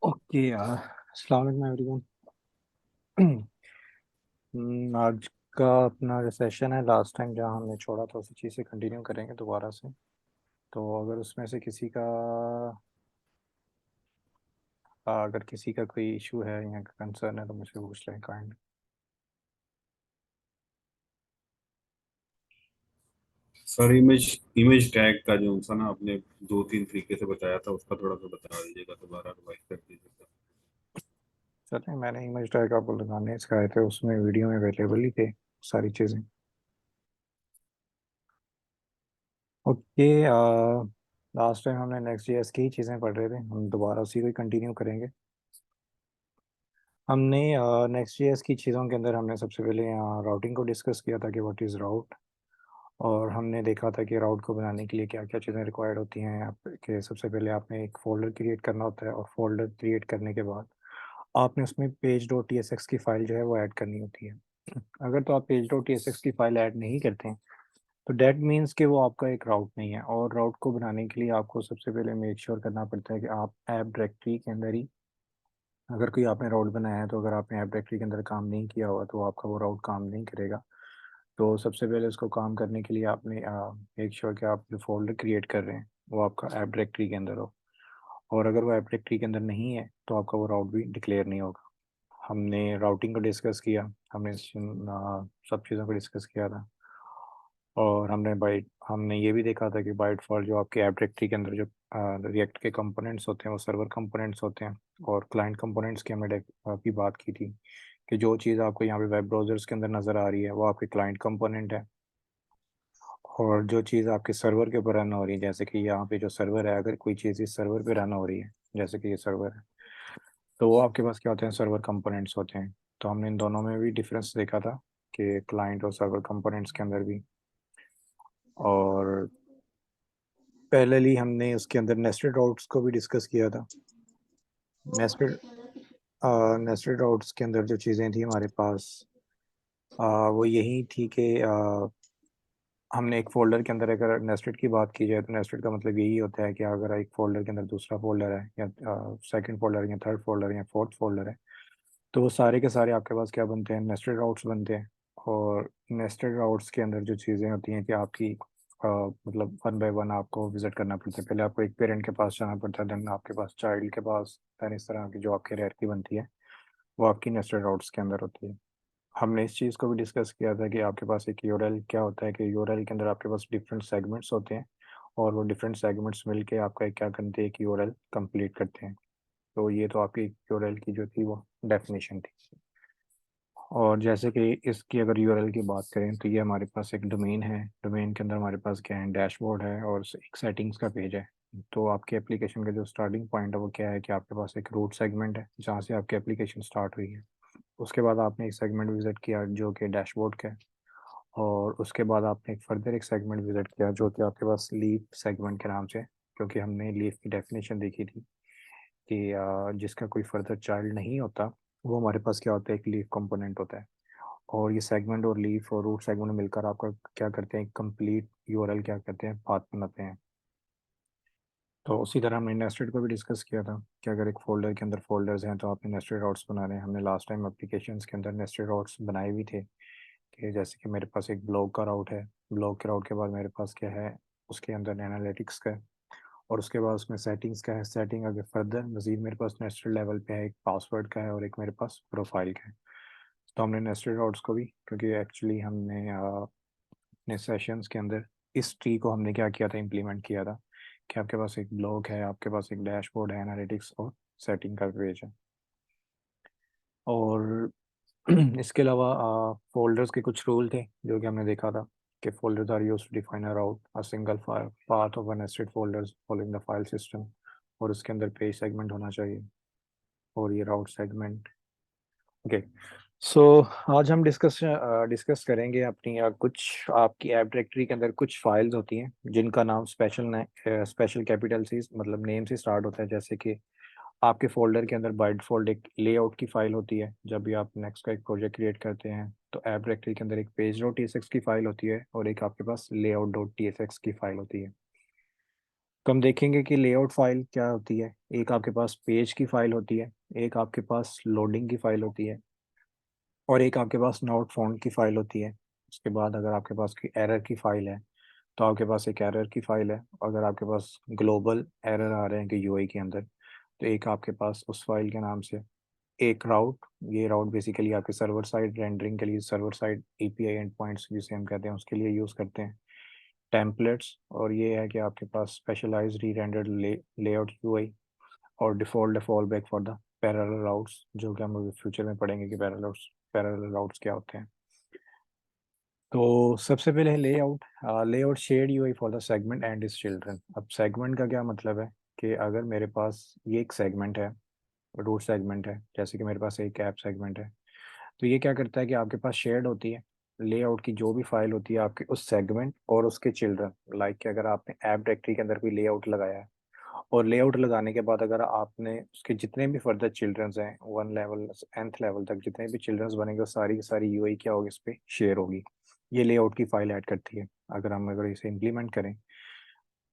Okay यार, अस्सलाम वालेकुम एवरीवन। आज का अपना जो सेशन है, लास्ट टाइम जहाँ हमने छोड़ा था उसी चीज़ से कंटिन्यू करेंगे दोबारा से। तो अगर किसी का कोई इशू है या कंसर्न है तो मुझसे पूछ लें kind. Sir, image image tag का जो सा ना आपने दो तीन तरीके से बताया था, उसका थोड़ा सा बता दीजिएगा, दोबारा रिवाइज कर दीजिएगा। चलें, मैंने इमेज टैग आपको लगाने सिखाए थे, उसमें वीडियो में अवेलेबल ही थे सारी चीज़ें। ओके। लास्ट टाइम हमने नेक्स्ट जेएस की ही चीज़ें पढ़ रहे थे, हम दोबारा उसी को ही कंटिन्यू करेंगे। हमने नेक्स्ट जेएस की चीज़ों के अंदर हमने सबसे पहले राउटिंग को डिस्कस किया था कि व्हाट इज़ राउट। और हमने देखा था कि राउट को बनाने के लिए क्या क्या चीज़ें रिक्वायर्ड होती हैं। कि सबसे पहले आपने एक फ़ोल्डर क्रिएट करना होता है, और फोल्डर क्रिएट करने के बाद आपने उसमें page dot T S X की फ़ाइल जो है वो ऐड करनी होती है। अगर तो आप page dot T S X की फ़ाइल ऐड नहीं करते हैं तो डैट मीन्स कि वो आपका एक राउट नहीं है। और राउट को बनाने के लिए आपको सबसे पहले मेक श्योर करना पड़ता है कि आप ऐप डायरेक्टरी के अंदर ही, अगर कोई आपने राउट बनाया है तो अगर आपने ऐप डायरेक्टरी के अंदर काम नहीं किया हुआ तो आपका वो राउट काम नहीं करेगा। तो सबसे पहले उसको काम करने के लिए आपने मेक श्योर कि आप जो फ़ोल्डर क्रिएट कर रहे हैं वो आपका ऐप डायरेक्टरी के अंदर हो। और अगर वो ऐप डायरेक्टरी के अंदर नहीं है तो आपका वो राउट भी डिक्लेयर नहीं होगा। हमने राउटिंग को डिस्कस किया, हमने सब चीज़ों को डिस्कस किया था। और हमने ये भी देखा था कि बाय डिफ़ॉल्ट जो आपके ऐप डायरेक्टरी के अंदर जो रिएक्ट के कंपोनेंट्स होते हैं वो सर्वर कंपोनेंट्स होते हैं। और क्लाइंट कंपोनेंट्स की हमने की बात की थी कि जो चीज़ आपको यहाँ पे वेब ब्राउज़र्स के अंदर नज़र आ रही है वो आपके क्लाइंट कंपोनेंट है। और जो चीज़ आपके सर्वर के ऊपर रन हो रही है, जैसे कि यहाँ पे जो सर्वर है, अगर कोई चीज़ इस सर्वर पे रन हो रही है, जैसे कि ये सर्वर है, तो वो आपके पास क्या होते हैं, सर्वर कंपोनेंट्स होते हैं। तो हमने इन दोनों में भी डिफरेंस देखा था कि क्लाइंट और सर्वर कंपोनेंट्स के अंदर भी। और पैरेलली हमने उसके अंदर नेस्टेड राउट्स को भी डिस्कस किया था। नेस्टेड नेस्टेड राउट्स के अंदर जो चीज़ें थी हमारे पास, वो यही थी कि हमने एक फ़ोल्डर के अंदर, अगर नेस्टेड की बात की जाए तो नेस्टेड का मतलब यही होता है कि अगर एक फ़ोल्डर के अंदर दूसरा फ़ोल्डर है, या सेकंड फ़ोल्डर है, या थर्ड फ़ोल्डर है, या फोर्थ फ़ोल्डर है, तो वो सारे के सारे आपके पास क्या बनते हैं, नेस्टेड राउट्स बनते हैं। और नेस्टेड राउट्स के अंदर जो चीज़ें होती हैं कि आपकी मतलब वन बाय वन आपको विज़िट करना पड़ता है। पहले आपको एक पेरेंट के पास जाना पड़ता है, देन आपके पास चाइल्ड के पास, देन इस तरह की जो आपकी हायरार्की बनती है वो आपकी नेस्टेड राउट्स के अंदर होती है। हमने इस चीज़ को भी डिस्कस किया था कि आपके पास एक यूआरएल क्या होता है, कि यूआरएल के अंदर आपके पास डिफरेंट सेगमेंट्स होते हैं, और वो डिफरेंट सेगमेंट्स मिलके आपका एक क्या करते हैं, एक यूआरएल कंप्लीट करते हैं। तो ये तो आपकी यूआरएल की जो थी वो डेफिनेशन थी। और जैसे कि इसकी अगर यूआरएल की बात करें तो ये हमारे पास एक डोमेन है। डोमेन के अंदर हमारे पास क्या है, डैशबोर्ड है और एक सेटिंग्स का पेज है। तो आपके एप्लीकेशन का जो स्टार्टिंग पॉइंट है वो क्या है, कि आपके पास एक रूट सेगमेंट है जहाँ से आपकी एप्लीकेशन स्टार्ट हुई है। उसके बाद आपने एक सेगमेंट विजिट किया जो कि डैशबोर्ड का है। और उसके बाद आपने एक फर्दर एक सेगमेंट विजिट किया जो कि आपके पास लीफ सेगमेंट के नाम से, क्योंकि हमने लीफ की डेफिनेशन देखी थी कि जिसका कोई फर्दर चाइल्ड नहीं होता वो हमारे पास क्या होता है, एक लीफ कंपोनेंट होता है। और ये सेगमेंट और लीफ और रूट सेगमेंट मिलकर आपका क्या करते हैं, कंप्लीट यूआरएल क्या करते हैं, पाथ बनाते हैं। तो उसी तरह हमने नेस्टेड को भी डिस्कस किया था कि अगर एक फोल्डर के अंदर फोल्डर्स हैं तो आपने नेस्टेड राउट्स बनाने हैं। हमने लास्ट टाइम एप्लीकेशंस के अंदर नेस्टेड राउट्स बनाए भी थे, कि जैसे कि मेरे पास एक ब्लॉग का राउट है, ब्लॉग के राउट के बाद मेरे पास क्या है, उसके अंदर एनालिटिक्स का है, और उसके बाद उसमें सेटिंग्स का है। सेटिंग आगे फर्दर मजीद मेरे पास नेस्टेड लेवल पे है, एक पासवर्ड का है और एक मेरे पास प्रोफाइल का है। तो हमने नेस्टेड राउट्स को भी, क्योंकि एक्चुअली हमने अपने सेशंस के अंदर इस ट्री को हमने क्या किया था, इम्प्लीमेंट किया था, कि आपके पास एक ब्लॉग है, आपके पास एक डैशबोर्ड है, एनालिटिक्स और सेटिंग का पेज है। और इसके अलावा फोल्डर्स के कुछ रूल थे जो कि हमने देखा था, कि folders are used to define a route a single path of a nested folders following the file system. और उसके अंदर पेज सेगमेंट होना चाहिए, और ये राउट सेगमेंट। ओके। सो आज हम डिस्कस करेंगे अपनी कुछ आपकी ऐप डायरेक्टरी के अंदर कुछ फाइल्स होती हैं जिनका नाम स्पेशल कैपिटल से, मतलब नेम से स्टार्ट होता है। जैसे कि आपके फोल्डर के अंदर बाय डिफॉल्ट एक लेआउट की फाइल होती है। जब भी आप नेक्स्ट का एक प्रोजेक्ट क्रिएट करते हैं तो ऐप डायरेक्टरी के अंदर एक page dot T S X की फाइल होती है, और एक आपके पास layout dot T S X की फाइल होती है। तो हम देखेंगे कि लेआउट फाइल क्या होती है। एक आपके पास पेज की फाइल होती है, एक आपके पास लोडिंग की फाइल होती है, और एक आपके पास नोट फॉन्ट की फाइल होती है। उसके बाद अगर आपके पास कोई एरर की फाइल है तो आपके पास एक एरर की फाइल है। और अगर आपके पास ग्लोबल एरर आ रहे हैं कि यूआई के अंदर, तो एक आपके पास उस फाइल के नाम से एक राउट, ये राउट बेसिकली आपके सर्वर साइड रेंडरिंग के लिए, server side API and points जिसे हम कहते हैं उसके लिए यूज़ करते हैं। टेम्पलेट्स, और ये है कि आपके पास स्पेशलाइज्ड री रेंडर्ड लेआउट यूआई, और default fall back for the parallel routes, जो कि हम अभी फ्यूचर में पढ़ेंगे कि पैरेलल राउट्स क्या होते हैं। तो सबसे पहले है layout. Layout shared UI for the segment and its children. अब सेगमेंट का क्या मतलब है कि अगर मेरे पास ये एक सेगमेंट है, रूट सेगमेंट है, जैसे कि मेरे पास एक ऐप सेगमेंट है, तो ये क्या करता है कि आपके पास शेयर्ड होती है लेआउट की जो भी फाइल होती है आपके उस सेगमेंट और उसके चिल्ड्रन। लाइक कि अगर आपने ऐप डायरेक्टरी के अंदर कोई लेआउट लगाया है, और लेआउट लगाने के बाद अगर आपने उसके जितने भी फर्दर चिल्ड्रंस हैं, वन लेवल nth लेवल तक जितने भी चिल्ड्रंस बनेंगे, वो सारी की सारी यूआई क्या होगी, इस पे शेयर होगी। ये लेआउट की फाइल ऐड करती है। अगर इसे इम्प्लीमेंट करें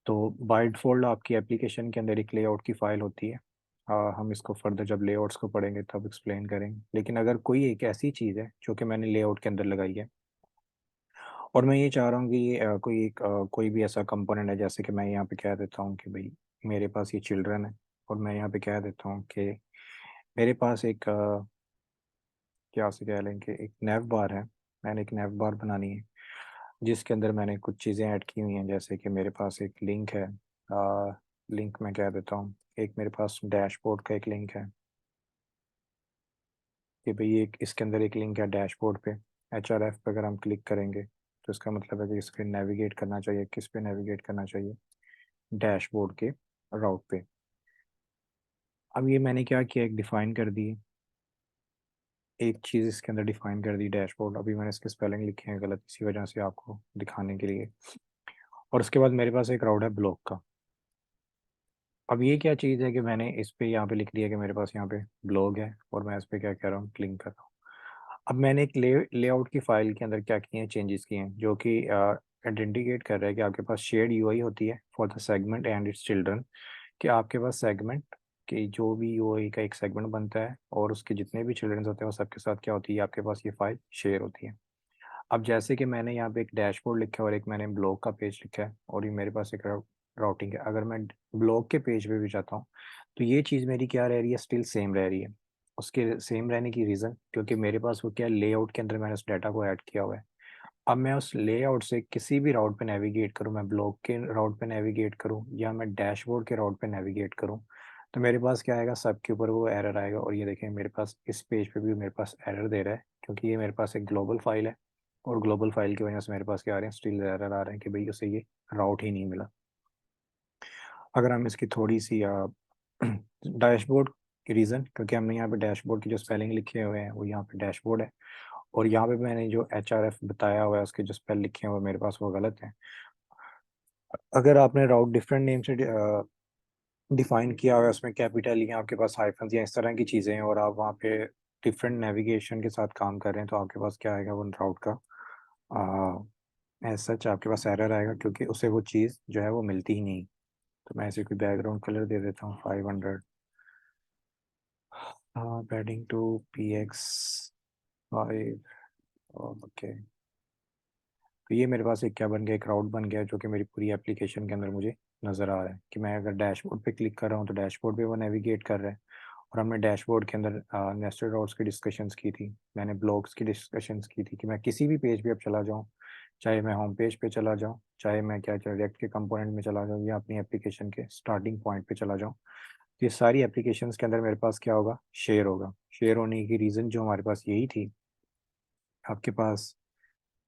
तो बाय डिफॉल्ट आपकी एप्लीकेशन के अंदर एक लेआउट की फाइल होती है। हम इसको फर्दर जब लेआउट्स को पढ़ेंगे तब एक्सप्लेन करेंगे। लेकिन अगर कोई एक ऐसी चीज़ है जो कि मैंने लेआउट के अंदर लगाई है, और मैं ये चाह रहा हूँ कि ये कोई भी ऐसा कंपोनेंट है, जैसे कि मैं यहाँ पे कह देता हूँ कि भाई मेरे पास ये चिल्ड्रन है, और मैं यहाँ पे कह देता हूँ कि मेरे पास एक क्या से कह लें कि एक नैव बार है। मैंने एक नैव बार बनानी है जिसके अंदर मैंने कुछ चीज़ें ऐड की हुई हैं, जैसे कि मेरे पास एक लिंक है। लिंक मैं कह देता हूँ, एक मेरे पास डैशबोर्ड का एक लिंक है कि भाई एक इसके अंदर एक लिंक है डैशबोर्ड पे। HRF पे अगर हम क्लिक करेंगे तो इसका मतलब है कि इस पे नेविगेट करना चाहिए, किस पे नेविगेट करना चाहिए, डैशबोर्ड के राउट पे। अब ये मैंने क्या किया, एक डिफाइन कर दी, एक चीज़ इसके अंदर डिफाइन कर दी डैशबोर्ड। अभी मैंने इसके स्पेलिंग लिखे हैं गलत, इसी वजह से आपको दिखाने के लिए। और उसके बाद मेरे पास एक राउट है ब्लॉक का। अब ये क्या चीज़ है कि मैंने इस पे यहाँ पे लिख दिया कि मेरे पास यहाँ पे ब्लॉग है, और मैं इस पे क्या कह रहा हूँ, क्लिक कर रहा हूँ। अब मैंने एक लेआउट की फाइल के अंदर क्या किए हैं, चेंजेस किए हैं, जो कि आइडेंटिकेट कर रहा है कि आपके पास शेयर्ड यूआई होती है for the segment and its children. कि आपके पास सेगमेंट कि जो भी यूआई का एक सेगमेंट बनता है और उसके जितने भी चिल्ड्रंस होते हैं वो सबके साथ क्या होती है, आपके पास ये फाइल शेयर होती है। अब जैसे कि मैंने यहाँ पे एक डैशबोर्ड लिखा है और एक मैंने ब्लॉग का पेज लिखा है, और ये मेरे पास एक राउटिंग है। अगर मैं ब्लॉग के पेज पे भी जाता हूँ तो ये चीज़ मेरी क्या रह रही है, स्टिल सेम रह रही है। उसके सेम रहने की रीज़न क्योंकि मेरे पास वो क्या लेआउट के अंदर मैंने उस डाटा को ऐड किया हुआ है। अब मैं उस लेआउट से किसी भी राउट पे नेविगेट करूँ, मैं ब्लॉग के राउट पे नेविगेट करूँ या मैं डैशबोर्ड के राउट पे नेविगेट करूँ, तो मेरे पास क्या आएगा, सबके ऊपर वो एरर आएगा। और ये देखें मेरे पास इस पेज पे भी मेरे पास एरर दे रहा है, क्योंकि ये मेरे पास एक ग्लोबल फाइल है, और ग्लोबल फाइल की वजह से मेरे पास क्या आ रहे हैं, स्टिल एरर आ रहे हैं कि भाई उसे ये राउट ही नहीं मिला। अगर हम इसकी थोड़ी सी डैशबोर्ड की रीज़न, क्योंकि हमने यहाँ पे डैशबोर्ड की जो स्पेलिंग लिखे हुए हैं वो यहाँ पे डैशबोर्ड है, और यहाँ पे मैंने जो HRF बताया हुआ है उसके जो स्पेल लिखे हुए हैं मेरे पास वो गलत है। अगर आपने राउट डिफरेंट नेम से डिफाइन किया हुआ है, उसमें कैपिटल या आपके पास हाइफन या इस तरह की चीज़ें हैं, और आप वहाँ पे डिफरेंट नेविगेशन के साथ काम कर रहे हैं, तो आपके पास क्या आएगा, वो राउट का एज सच आपके पास एरर आएगा, क्योंकि उसे वो चीज़ जो है वो मिलती ही नहीं। तो मैं इसे कोई बैकग्राउंड कलर दे देता हूँ 500। Padding to PX5। ओके, तो ये मेरे पास एक क्या बन गया, एक राउट बन गया जो कि मेरी पूरी एप्लीकेशन के अंदर मुझे नज़र आ रहा है कि मैं अगर डैशबोर्ड पे क्लिक कर रहा हूँ तो डैशबोर्ड पे वो नेविगेट कर रहा है। और हमने डैशबोर्ड के अंदर नेस्टेड राउट्स की डिस्कशंस की थी, मैंने ब्लॉग्स की डिस्कशंस की थी कि मैं किसी भी पेज पे अब चला जाऊँ, चाहे मैं होम पेज पे चला जाऊँ, चाहे मैं क्या रिएक्ट के कंपोनेंट में चला जाऊँ या अपनी एप्लीकेशन के स्टार्टिंग पॉइंट पे चला जाऊँ, तो ये सारी एप्लीकेशंस के अंदर मेरे पास क्या होगा, शेयर होगा। शेयर होने की रीज़न जो हमारे पास यही थी, आपके पास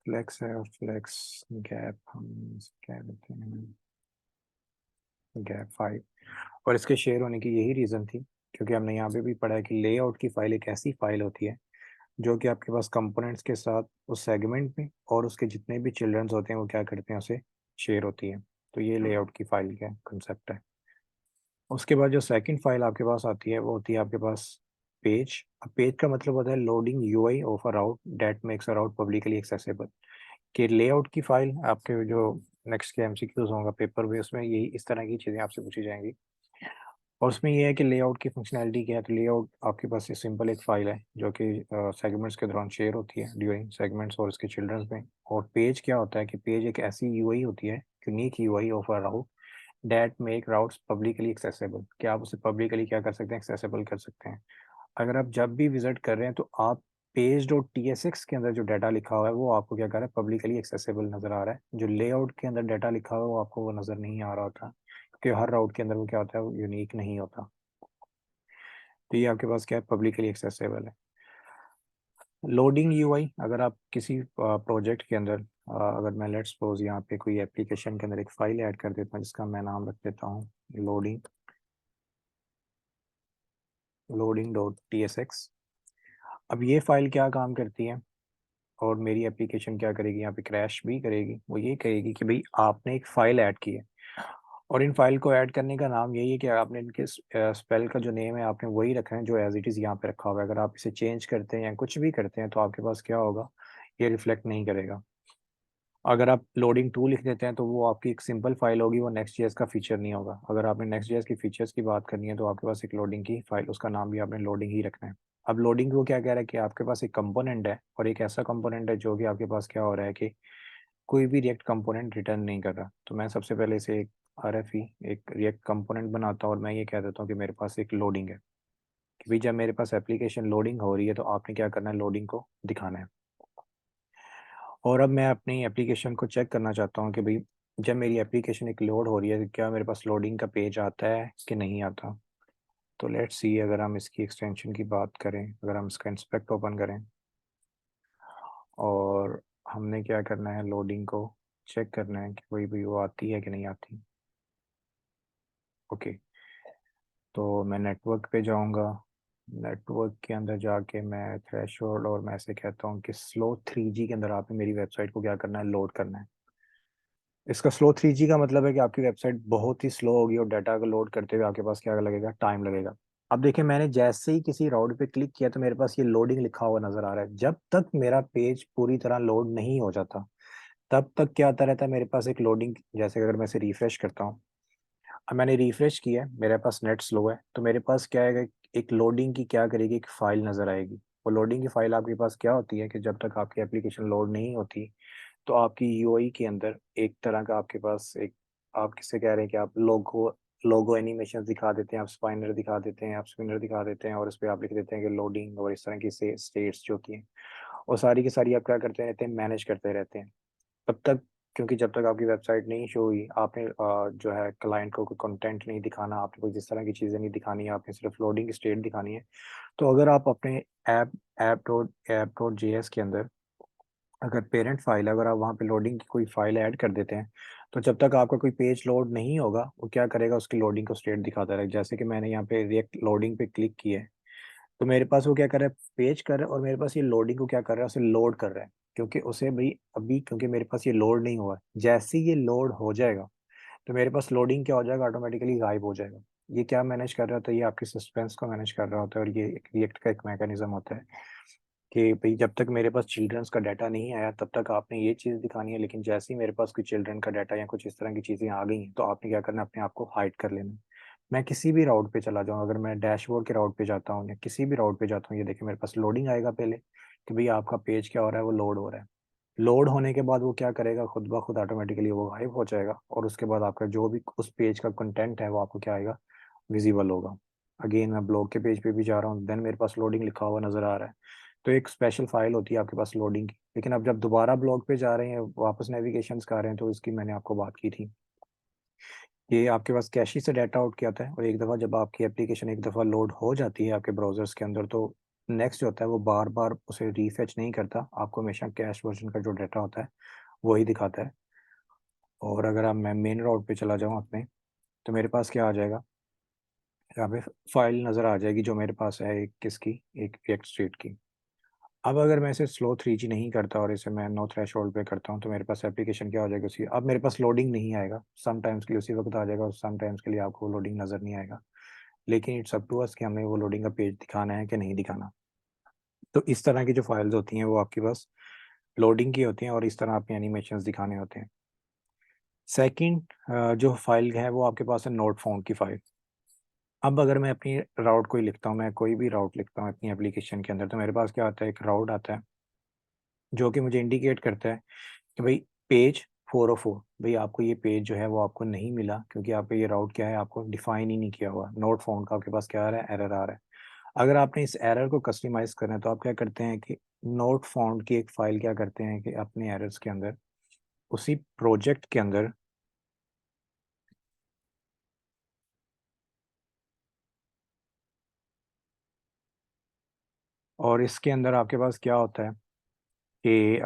फ्लेक्स है, और फ्लेक्स गैप हम क्या कहते हैं, गैप 5। और इसके शेयर होने की यही रीज़न थी क्योंकि हमने यहाँ पे भी पढ़ा है कि लेआउट की फाइल एक ऐसी फाइल होती है जो कि आपके पास कंपोनेंट्स के साथ उस सेगमेंट में और उसके जितने भी चिल्ड्रंस होते हैं वो क्या करते हैं, उसे शेयर होती है। तो ये लेआउट की फाइल का कंसेप्ट है। उसके बाद जो सेकंड फाइल आपके पास आती है वो होती है आपके पास पेज। अब पेज का मतलब होता है loading UI of a route that makes a route publicly accessible. कि लेआउट की फाइल आपके जो नेक्स्ट के एमसीक्यूज होगा पेपर भी, उसमें यही इस तरह की चीज़ें आपसे पूछी जाएंगी। और उसमें ये है कि लेआउट की फंक्शनैलिटी क्या है। तो लेआउट आपके पास ये सिंपल एक फाइल है जो कि सेगमेंट्स के दौरान शेयर होती है ड्यूरिंग सेगमेंट्स और इसके चिल्ड्रंस में। और पेज क्या होता है कि पेज एक ऐसी यूआई होती है, unique UI of a route that make routes publicly accessible, कि आप उसे पब्लिकली क्या कर सकते हैं, एक्सेसिबल कर सकते हैं। अगर आप जब भी विजिट कर रहे हैं तो आप page dot T S x के अंदर जो डाटा लिखा हुआ है वो आपको क्या कर रहा है, पब्लिकली एक्सेसिबल नजर आ रहा है। जो लेआउट के अंदर डाटा लिखा हुआ है वो आपको वो नजर नहीं आ रहा होता, क्योंकि हर राउट के अंदर वो क्या होता है, वो यूनिक नहीं होता। तो ये आपके पास क्या है, पब्लिकली एक्सेसिबल है। लोडिंग यूआई, अगर आप किसी प्रोजेक्ट के अंदर अगर मैं लेट्स सपोज यहाँ पे कोई एप्लीकेशन के अंदर एक फाइल ऐड कर देता हूँ जिसका मैं नाम रख देता हूँ loading loading dot T S x. अब ये फाइल क्या काम करती है और मेरी एप्लीकेशन क्या करेगी, यहाँ पे क्रैश भी करेगी। वो ये कहेगी कि भाई आपने एक फ़ाइल ऐड की है, और इन फाइल को ऐड करने का नाम यही है कि आपने इनके स्पेल का जो नेम है आपने वही रखा है जो एज इट इज़ यहाँ पे रखा हुआ है। अगर आप इसे चेंज करते हैं या कुछ भी करते हैं तो आपके पास क्या होगा, ये रिफ्लेक्ट नहीं करेगा। अगर आप लोडिंग टू लिख देते हैं तो वो आपकी एक सिंपल फाइल होगी, वो नेक्स्ट जेएस का फीचर नहीं होगा। अगर आपने नेक्स्ट जेएस की फीचर्स की बात करनी है तो आपके पास एक लोडिंग की फाइल, उसका नाम भी आपने लोडिंग ही रखना है। अब लोडिंग को क्या कह रहा है कि आपके पास एक कंपोनेंट है, और एक ऐसा कंपोनेंट है जो कि आपके पास क्या हो रहा है कि कोई भी रिएक्ट कंपोनेंट रिटर्न नहीं कर रहा। तो मैं सबसे पहले इसे एक आरएफई एक रिएक्ट कंपोनेंट बनाता हूँ और मैं ये कह देता हूँ कि मेरे पास एक लोडिंग है, कि भाई जब मेरे पास एप्लीकेशन लोडिंग हो रही है तो आपने क्या करना है, लोडिंग को दिखाना है। और अब मैं अपनी एप्लीकेशन को चेक करना चाहता हूँ कि भाई जब मेरी एप्लीकेशन एक लोड हो रही है तो क्या मेरे पास लोडिंग का पेज आता है कि नहीं आता। तो लेट्स सी, अगर हम इसकी एक्सटेंशन की बात करें, अगर हम इसका इंस्पेक्ट ओपन करें और हमने क्या करना है, लोडिंग को चेक करना है कि कोई भी वो आती है कि नहीं आती। ओके, तो मैं नेटवर्क पे जाऊंगा। नेटवर्क के अंदर जाके मैं थ्रेशोल्ड और मैं ऐसे कहता हूँ कि स्लो 3G के अंदर आपने मेरी वेबसाइट को क्या करना है, लोड करना है। इसका स्लो 3G का मतलब है कि आपकी वेबसाइट बहुत ही स्लो होगी और डाटा को लोड करते हुए आपके पास क्या लगेगा, टाइम लगेगा। अब देखिए मैंने जैसे ही किसी राउट पे क्लिक किया तो मेरे पास ये लोडिंग लिखा हुआ नजर आ रहा है। जब तक मेरा पेज पूरी तरह लोड नहीं हो जाता तब तक क्या आता रहता है, मेरे पास एक लोडिंग। जैसे अगर मैं इसे रिफ्रेश करता हूँ, अब मैंने रिफ्रेश किया, मेरे पास नेट स्लो है तो मेरे पास क्या आएगा, एक लोडिंग की क्या करेगी, एक फाइल नजर आएगी। वो लोडिंग की फाइल आपके पास क्या होती है कि जब तक आपकी एप्लीकेशन लोड नहीं होती तो आपकी यूआई के अंदर एक तरह का आपके पास एक, आप किससे कह रहे हैं कि आप लोगो लोगो एनिमेशन दिखा देते हैं, आप स्पाइनर दिखा देते हैं, आप स्पिनर दिखा देते हैं और इस पर आप लिख देते हैं कि लोडिंग और इस तरह की से स्टेट्स जो होती हैं, और सारी की सारी आप क्या करते रहते हैं, मैनेज करते रहते हैं तब तक। क्योंकि जब तक आपकी वेबसाइट नहीं शो हुई, आपने जो है क्लाइंट को कोई कंटेंट नहीं दिखाना, आपने कोई जिस तरह की चीज़ें नहीं दिखानी है, आपने सिर्फ लोडिंग स्टेट दिखानी है। तो अगर आप अपने ऐप ऐप डॉट जेएस के अंदर अगर पेरेंट फाइल है, अगर आप वहाँ पे लोडिंग की कोई फाइल ऐड कर देते हैं तो जब तक आपका कोई पेज लोड नहीं होगा वो क्या करेगा, उसकी लोडिंग को स्टेट दिखाता रहेगा। जैसे कि मैंने यहाँ पे रिएक्ट लोडिंग पे क्लिक किया है तो मेरे पास वो क्या कर रहा है, पेज कर रहा है, और मेरे पास ये लोडिंग को क्या कर रहा है, उसे लोड कर रहा है। क्योंकि उसे भाई अभी क्योंकि मेरे पास ये लोड नहीं हुआ है, जैसे ही ये लोड हो जाएगा तो मेरे पास लोडिंग क्या हो जाएगा, ऑटोमेटिकली गायब हो जाएगा। ये क्या मैनेज कर रहा होता है, ये आपके सस्पेंस को मैनेज कर रहा होता है, और ये एक रिएक्ट का एक मैकेनिज्म होता है कि भाई जब तक मेरे पास चिल्ड्रंस का डाटा नहीं आया तब तक आपने ये चीज़ दिखानी है, लेकिन जैसे ही मेरे पास कोई चिल्ड्रन का डाटा या कुछ इस तरह की चीज़ें आ गई हैं तो आपने क्या करना है, अपने आप को हाइड कर लेना है। मैं किसी भी राउट पे चला जाऊँ, अगर मैं डैशबोर्ड के राउट पे जाता हूँ या किसी भी राउट पे जाता हूँ, ये देखिए मेरे पास लोडिंग आएगा पहले कि भाई आपका पेज क्या हो रहा है, वो लोड हो रहा है। लोड होने के बाद वो क्या करेगा, खुद ब खुद ऑटोमेटिकली वो गायब हो जाएगा, और उसके बाद आपका जो भी उस पेज का कंटेंट है वो आपको क्या आएगा, विजिबल होगा। अगेन मैं ब्लॉग के पेज पे भी जा रहा हूँ, देन मेरे पास लोडिंग लिखा हुआ नजर आ रहा है। तो एक स्पेशल फाइल होती है आपके पास लोडिंग की। लेकिन अब जब दोबारा ब्लॉग पे जा रहे हैं, वापस नेविगेशन कर रहे हैं, तो इसकी मैंने आपको बात की थी, ये आपके पास कैशे से डाटा आउट किया था, और एक दफ़ा जब आपकी एप्लीकेशन एक दफ़ा लोड हो जाती है आपके ब्राउजर्स के अंदर तो नेक्स्ट जो होता है वो बार बार उसे रीफेच नहीं करता, आपको हमेशा कैश वर्जन का जो डाटा होता है वही दिखाता है। और अगर आप मैं मेन राउट पे चला जाऊँ अपने, तो मेरे पास क्या आ जाएगा, यहाँ पे फाइल नज़र आ जाएगी जो मेरे पास है, एक किसकी, एक रिएक्ट स्ट्रीट की। अब अगर मैं इसे स्लो 3G नहीं करता और इसे मैं नो थ्रेशोल्ड पे करता हूँ तो मेरे पास एप्लीकेशन क्या हो जाएगा, उसी अब मेरे पास लोडिंग नहीं आएगा, सम टाइम्स के लिए उसी वक्त आ जाएगा और सम टाइम्स के लिए आपको लोडिंग नज़र नहीं आएगा। लेकिन इट्स अप टू अस कि हमें वो लोडिंग का पेज दिखाना है कि नहीं दिखाना। तो इस तरह की जो फाइल्स होती हैं वो आपके पास लोडिंग की होती हैं और इस तरह आपके एनिमेशंस दिखाने होते हैं। सेकंड जो फाइल है वो आपके पास है नोट फाउंड की फाइल। अब अगर मैं अपनी राउट कोई लिखता हूँ, मैं कोई भी राउट लिखता हूँ अपनी एप्लीकेशन के अंदर, तो मेरे पास क्या आता है, एक राउट आता है जो कि मुझे इंडिकेट करता है कि भाई पेज 404, भाई आपको ये पेज जो है वो आपको नहीं मिला क्योंकि आपका ये राउट क्या है, आपको डिफाइन ही नहीं किया हुआ। नोट फाउंड का आपके पास क्या आ रहा है, एरर आ रहा है। अगर आपने इस एरर को कस्टमाइज करना है तो आप क्या करते हैं कि नोट फाउंड की एक फाइल क्या करते हैं कि अपने एरर्स के अंदर, उसी प्रोजेक्ट के अंदर, और इसके अंदर आपके पास क्या होता है कि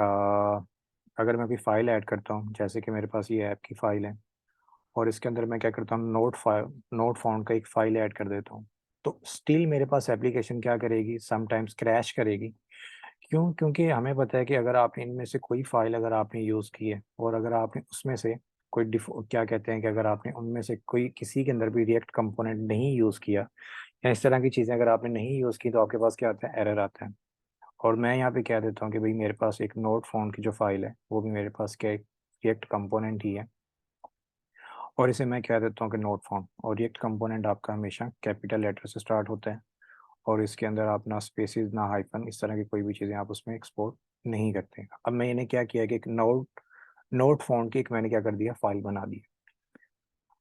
अगर मैं कोई फाइल ऐड करता हूँ, जैसे कि मेरे पास ये ऐप की फाइल है, और इसके अंदर मैं क्या करता हूँ, नोट फाउंड का एक फाइल ऐड कर देता हूँ, तो स्टिल मेरे पास एप्लीकेशन क्या करेगी, समटाइम्स क्रैश करेगी। क्यों? क्योंकि हमें पता है कि अगर आपने इनमें से कोई फाइल अगर आपने यूज़ की है, और अगर आपने उसमें से कोई क्या कहते हैं कि अगर आपने उनमें से कोई किसी के अंदर भी रिएक्ट कंपोनेंट नहीं यूज़ किया, या इस तरह की चीज़ें अगर आपने नहीं यूज़ की, तो आपके पास क्या आता है, एरर आता है। और मैं यहाँ पे कह देता हूँ कि भाई मेरे पास एक नोट फाउंड की जो फाइल है वो भी मेरे पास क्या रिएक्ट कंपोनेंट ही है, और इसे मैं कह देता हूँ कि नोट फाउंड। और रिएक्ट कंपोनेंट आपका हमेशा कैपिटल लेटर से स्टार्ट होता है, और इसके अंदर आप ना स्पेसिस ना हाइफन इस तरह की कोई भी चीज़ें आप उसमें एक्सपोर्ट नहीं करते। अब मैं इन्हें क्या किया कि एक नोट फाउंड की एक मैंने क्या कर दिया, फाइल बना दी।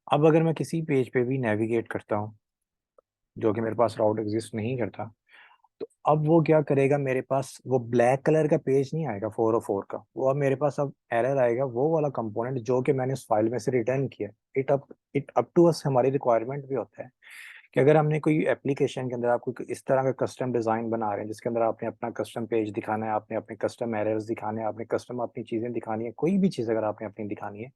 अब अगर मैं किसी पेज पे भी नेविगेट करता हूँ जो कि मेरे पास राउट एग्जिस्ट नहीं करता, तो अब वो क्या करेगा, मेरे पास वो ब्लैक कलर का पेज नहीं आएगा 404 का, वो अब मेरे पास अब एरर आएगा वो वाला कंपोनेंट जो कि मैंने उस फाइल में से रिटर्न किया। इट अप टू अस, हमारी रिक्वायरमेंट भी होता है कि अगर हमने कोई एप्लीकेशन के अंदर आपको इस तरह का कस्टम डिजाइन बना रहे हैं जिसके अंदर आपने अपना कस्टम पेज दिखाना है, आपने अपने कस्टम एरर्स दिखाने हैं, आपने कस्टम अपनी चीजें दिखानी है, कोई भी चीज अगर आपने अपनी दिखानी है,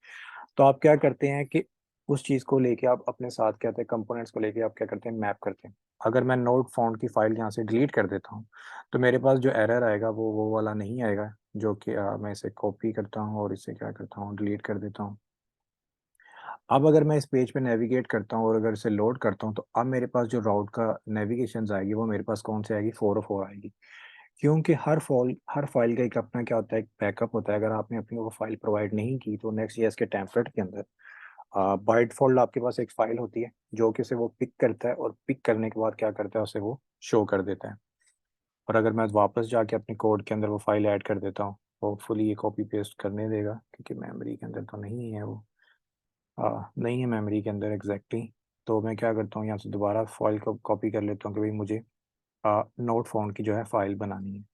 तो आप क्या करते हैं कि उस चीज को लेके आप अपने साथ क्या कहते हैं, कंपोनेंट्स को लेके आप क्या करते हैं, मैप करते हैं। अगर मैं नोट फाउंड की फाइल यहाँ से डिलीट कर देता हूँ, तो मेरे पास जो एरर आएगा वो वाला नहीं आएगा, जो कि मैं इसे कॉपी करता हूँ और इसे क्या करता हूँ, डिलीट कर देता हूँ। अब अगर मैं इस पेज पे नेविगेट करता हूँ और अगर इसे लोड करता हूँ, तो अब मेरे पास जो राउट का नेविगेशन आएगी वो मेरे पास कौन सी आएगी, 404 आएगी। क्योंकि हर फाइल का एक अपना क्या होता है, एक बैकअप होता है। अगर आपने अपनी वो फाइल प्रोवाइड नहीं की, तो नेक्स्ट ईयर के टेम्पलेट के अंदर बाय डिफॉल्ट आपके पास एक फाइल होती है जो कि उसे वो पिक करता है, और पिक करने के बाद क्या करता है, उसे वो शो कर देता है। और अगर मैं वापस जाके अपने कोड के अंदर वो फाइल ऐड कर देता हूँ, होपफुली ये कॉपी पेस्ट करने देगा, क्योंकि मेमोरी के अंदर तो नहीं है वो, नहीं है मेमोरी के अंदर एग्जैक्टली। तो मैं क्या करता हूँ, यहाँ से दोबारा फाइल को कॉपी कर लेता हूँ कि भाई मुझे नोट फाउंड की जो है फाइल बनानी है।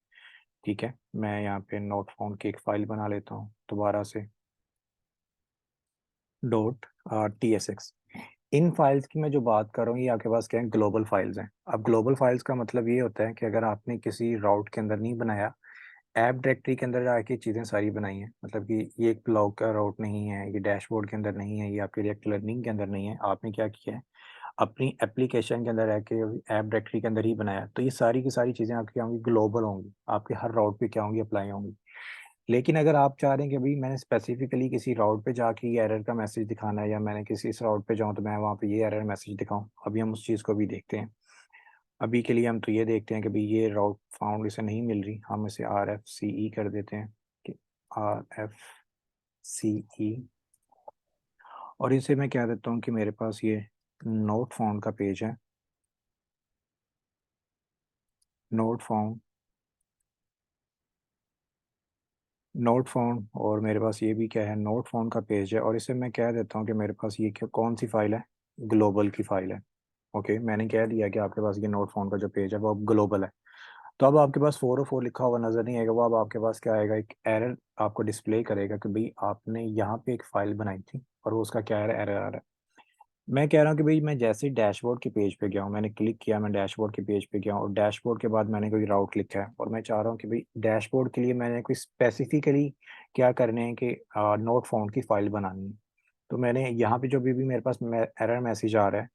ठीक है, मैं यहाँ पे नोट फाउंड की एक फाइल बना लेता हूँ दोबारा से, डॉट TSX। इन फाइल्स की मैं जो बात कर रहा हूँ, ये आपके पास क्या है, ग्लोबल फाइल्स हैं। अब ग्लोबल फाइल्स का मतलब ये होता है कि अगर आपने किसी राउट के अंदर नहीं बनाया, ऐप डायरेक्टरी के अंदर जाके चीज़ें सारी बनाई हैं, मतलब कि ये एक ब्लॉग का राउट नहीं है, ये डैशबोर्ड के अंदर नहीं है, ये आपके रिएक्ट लर्निंग के अंदर नहीं है, आपने क्या किया है, अपनी एप्लीकेशन के अंदर रह के ऐप डायरेक्टरी के अंदर ही बनाया, तो ये सारी की सारी चीज़ें आपकी क्या होंगी, ग्लोबल होंगी, आपके हर राउट पे क्या होंगी, अप्लाई होंगी। लेकिन अगर आप चाह रहे हैं कि भाई मैंने स्पेसिफिकली किसी राउट पे जाके ये एरर का मैसेज दिखाना है, या मैंने किसी इस राउट पे जाऊँ तो मैं वहाँ पे ये एरर मैसेज दिखाऊं, अभी हम उस चीज़ को भी देखते हैं। अभी के लिए हम तो ये देखते हैं कि भाई ये राउट फाउंड इसे नहीं मिल रही, हम इसे RFCE कर देते हैं कि RFCE, और इसे मैं कह देता हूँ कि मेरे पास ये नोट फाउंड का पेज है, नोट फाउंड, नोट फाउंड, और मेरे पास ये भी क्या है, नोट फाउंड का पेज है, और इसे मैं कह देता हूँ कि मेरे पास ये कौन सी फाइल है, ग्लोबल की फाइल है। ओके, मैंने कह दिया कि आपके पास ये नोट फाउंड का जो पेज है वो अब ग्लोबल है। तो अब आपके पास 404 लिखा हुआ नजर नहीं आएगा, वो अब आपके पास क्या आएगा, एक एरर आपको डिस्प्ले करेगा कि भाई आपने यहाँ पे एक फाइल बनाई थी और वो उसका क्या एरर आ रहा है। मैं कह रहा हूँ कि भाई मैं जैसे डैशबोर्ड के पेज पे गया हूँ, मैंने क्लिक किया, मैं डैशबोर्ड के पेज पे गया हूँ, और डैशबोर्ड के बाद मैंने कोई राउट लिखा है, और मैं चाह रहा हूँ कि भाई डैशबोर्ड के लिए मैंने कोई स्पेसिफिकली क्या करने हैं कि नोट फाउंड की फाइल बनानी है। तो मैंने यहाँ पे जो भी मेरे पास एरर मैसेज आ रहा है,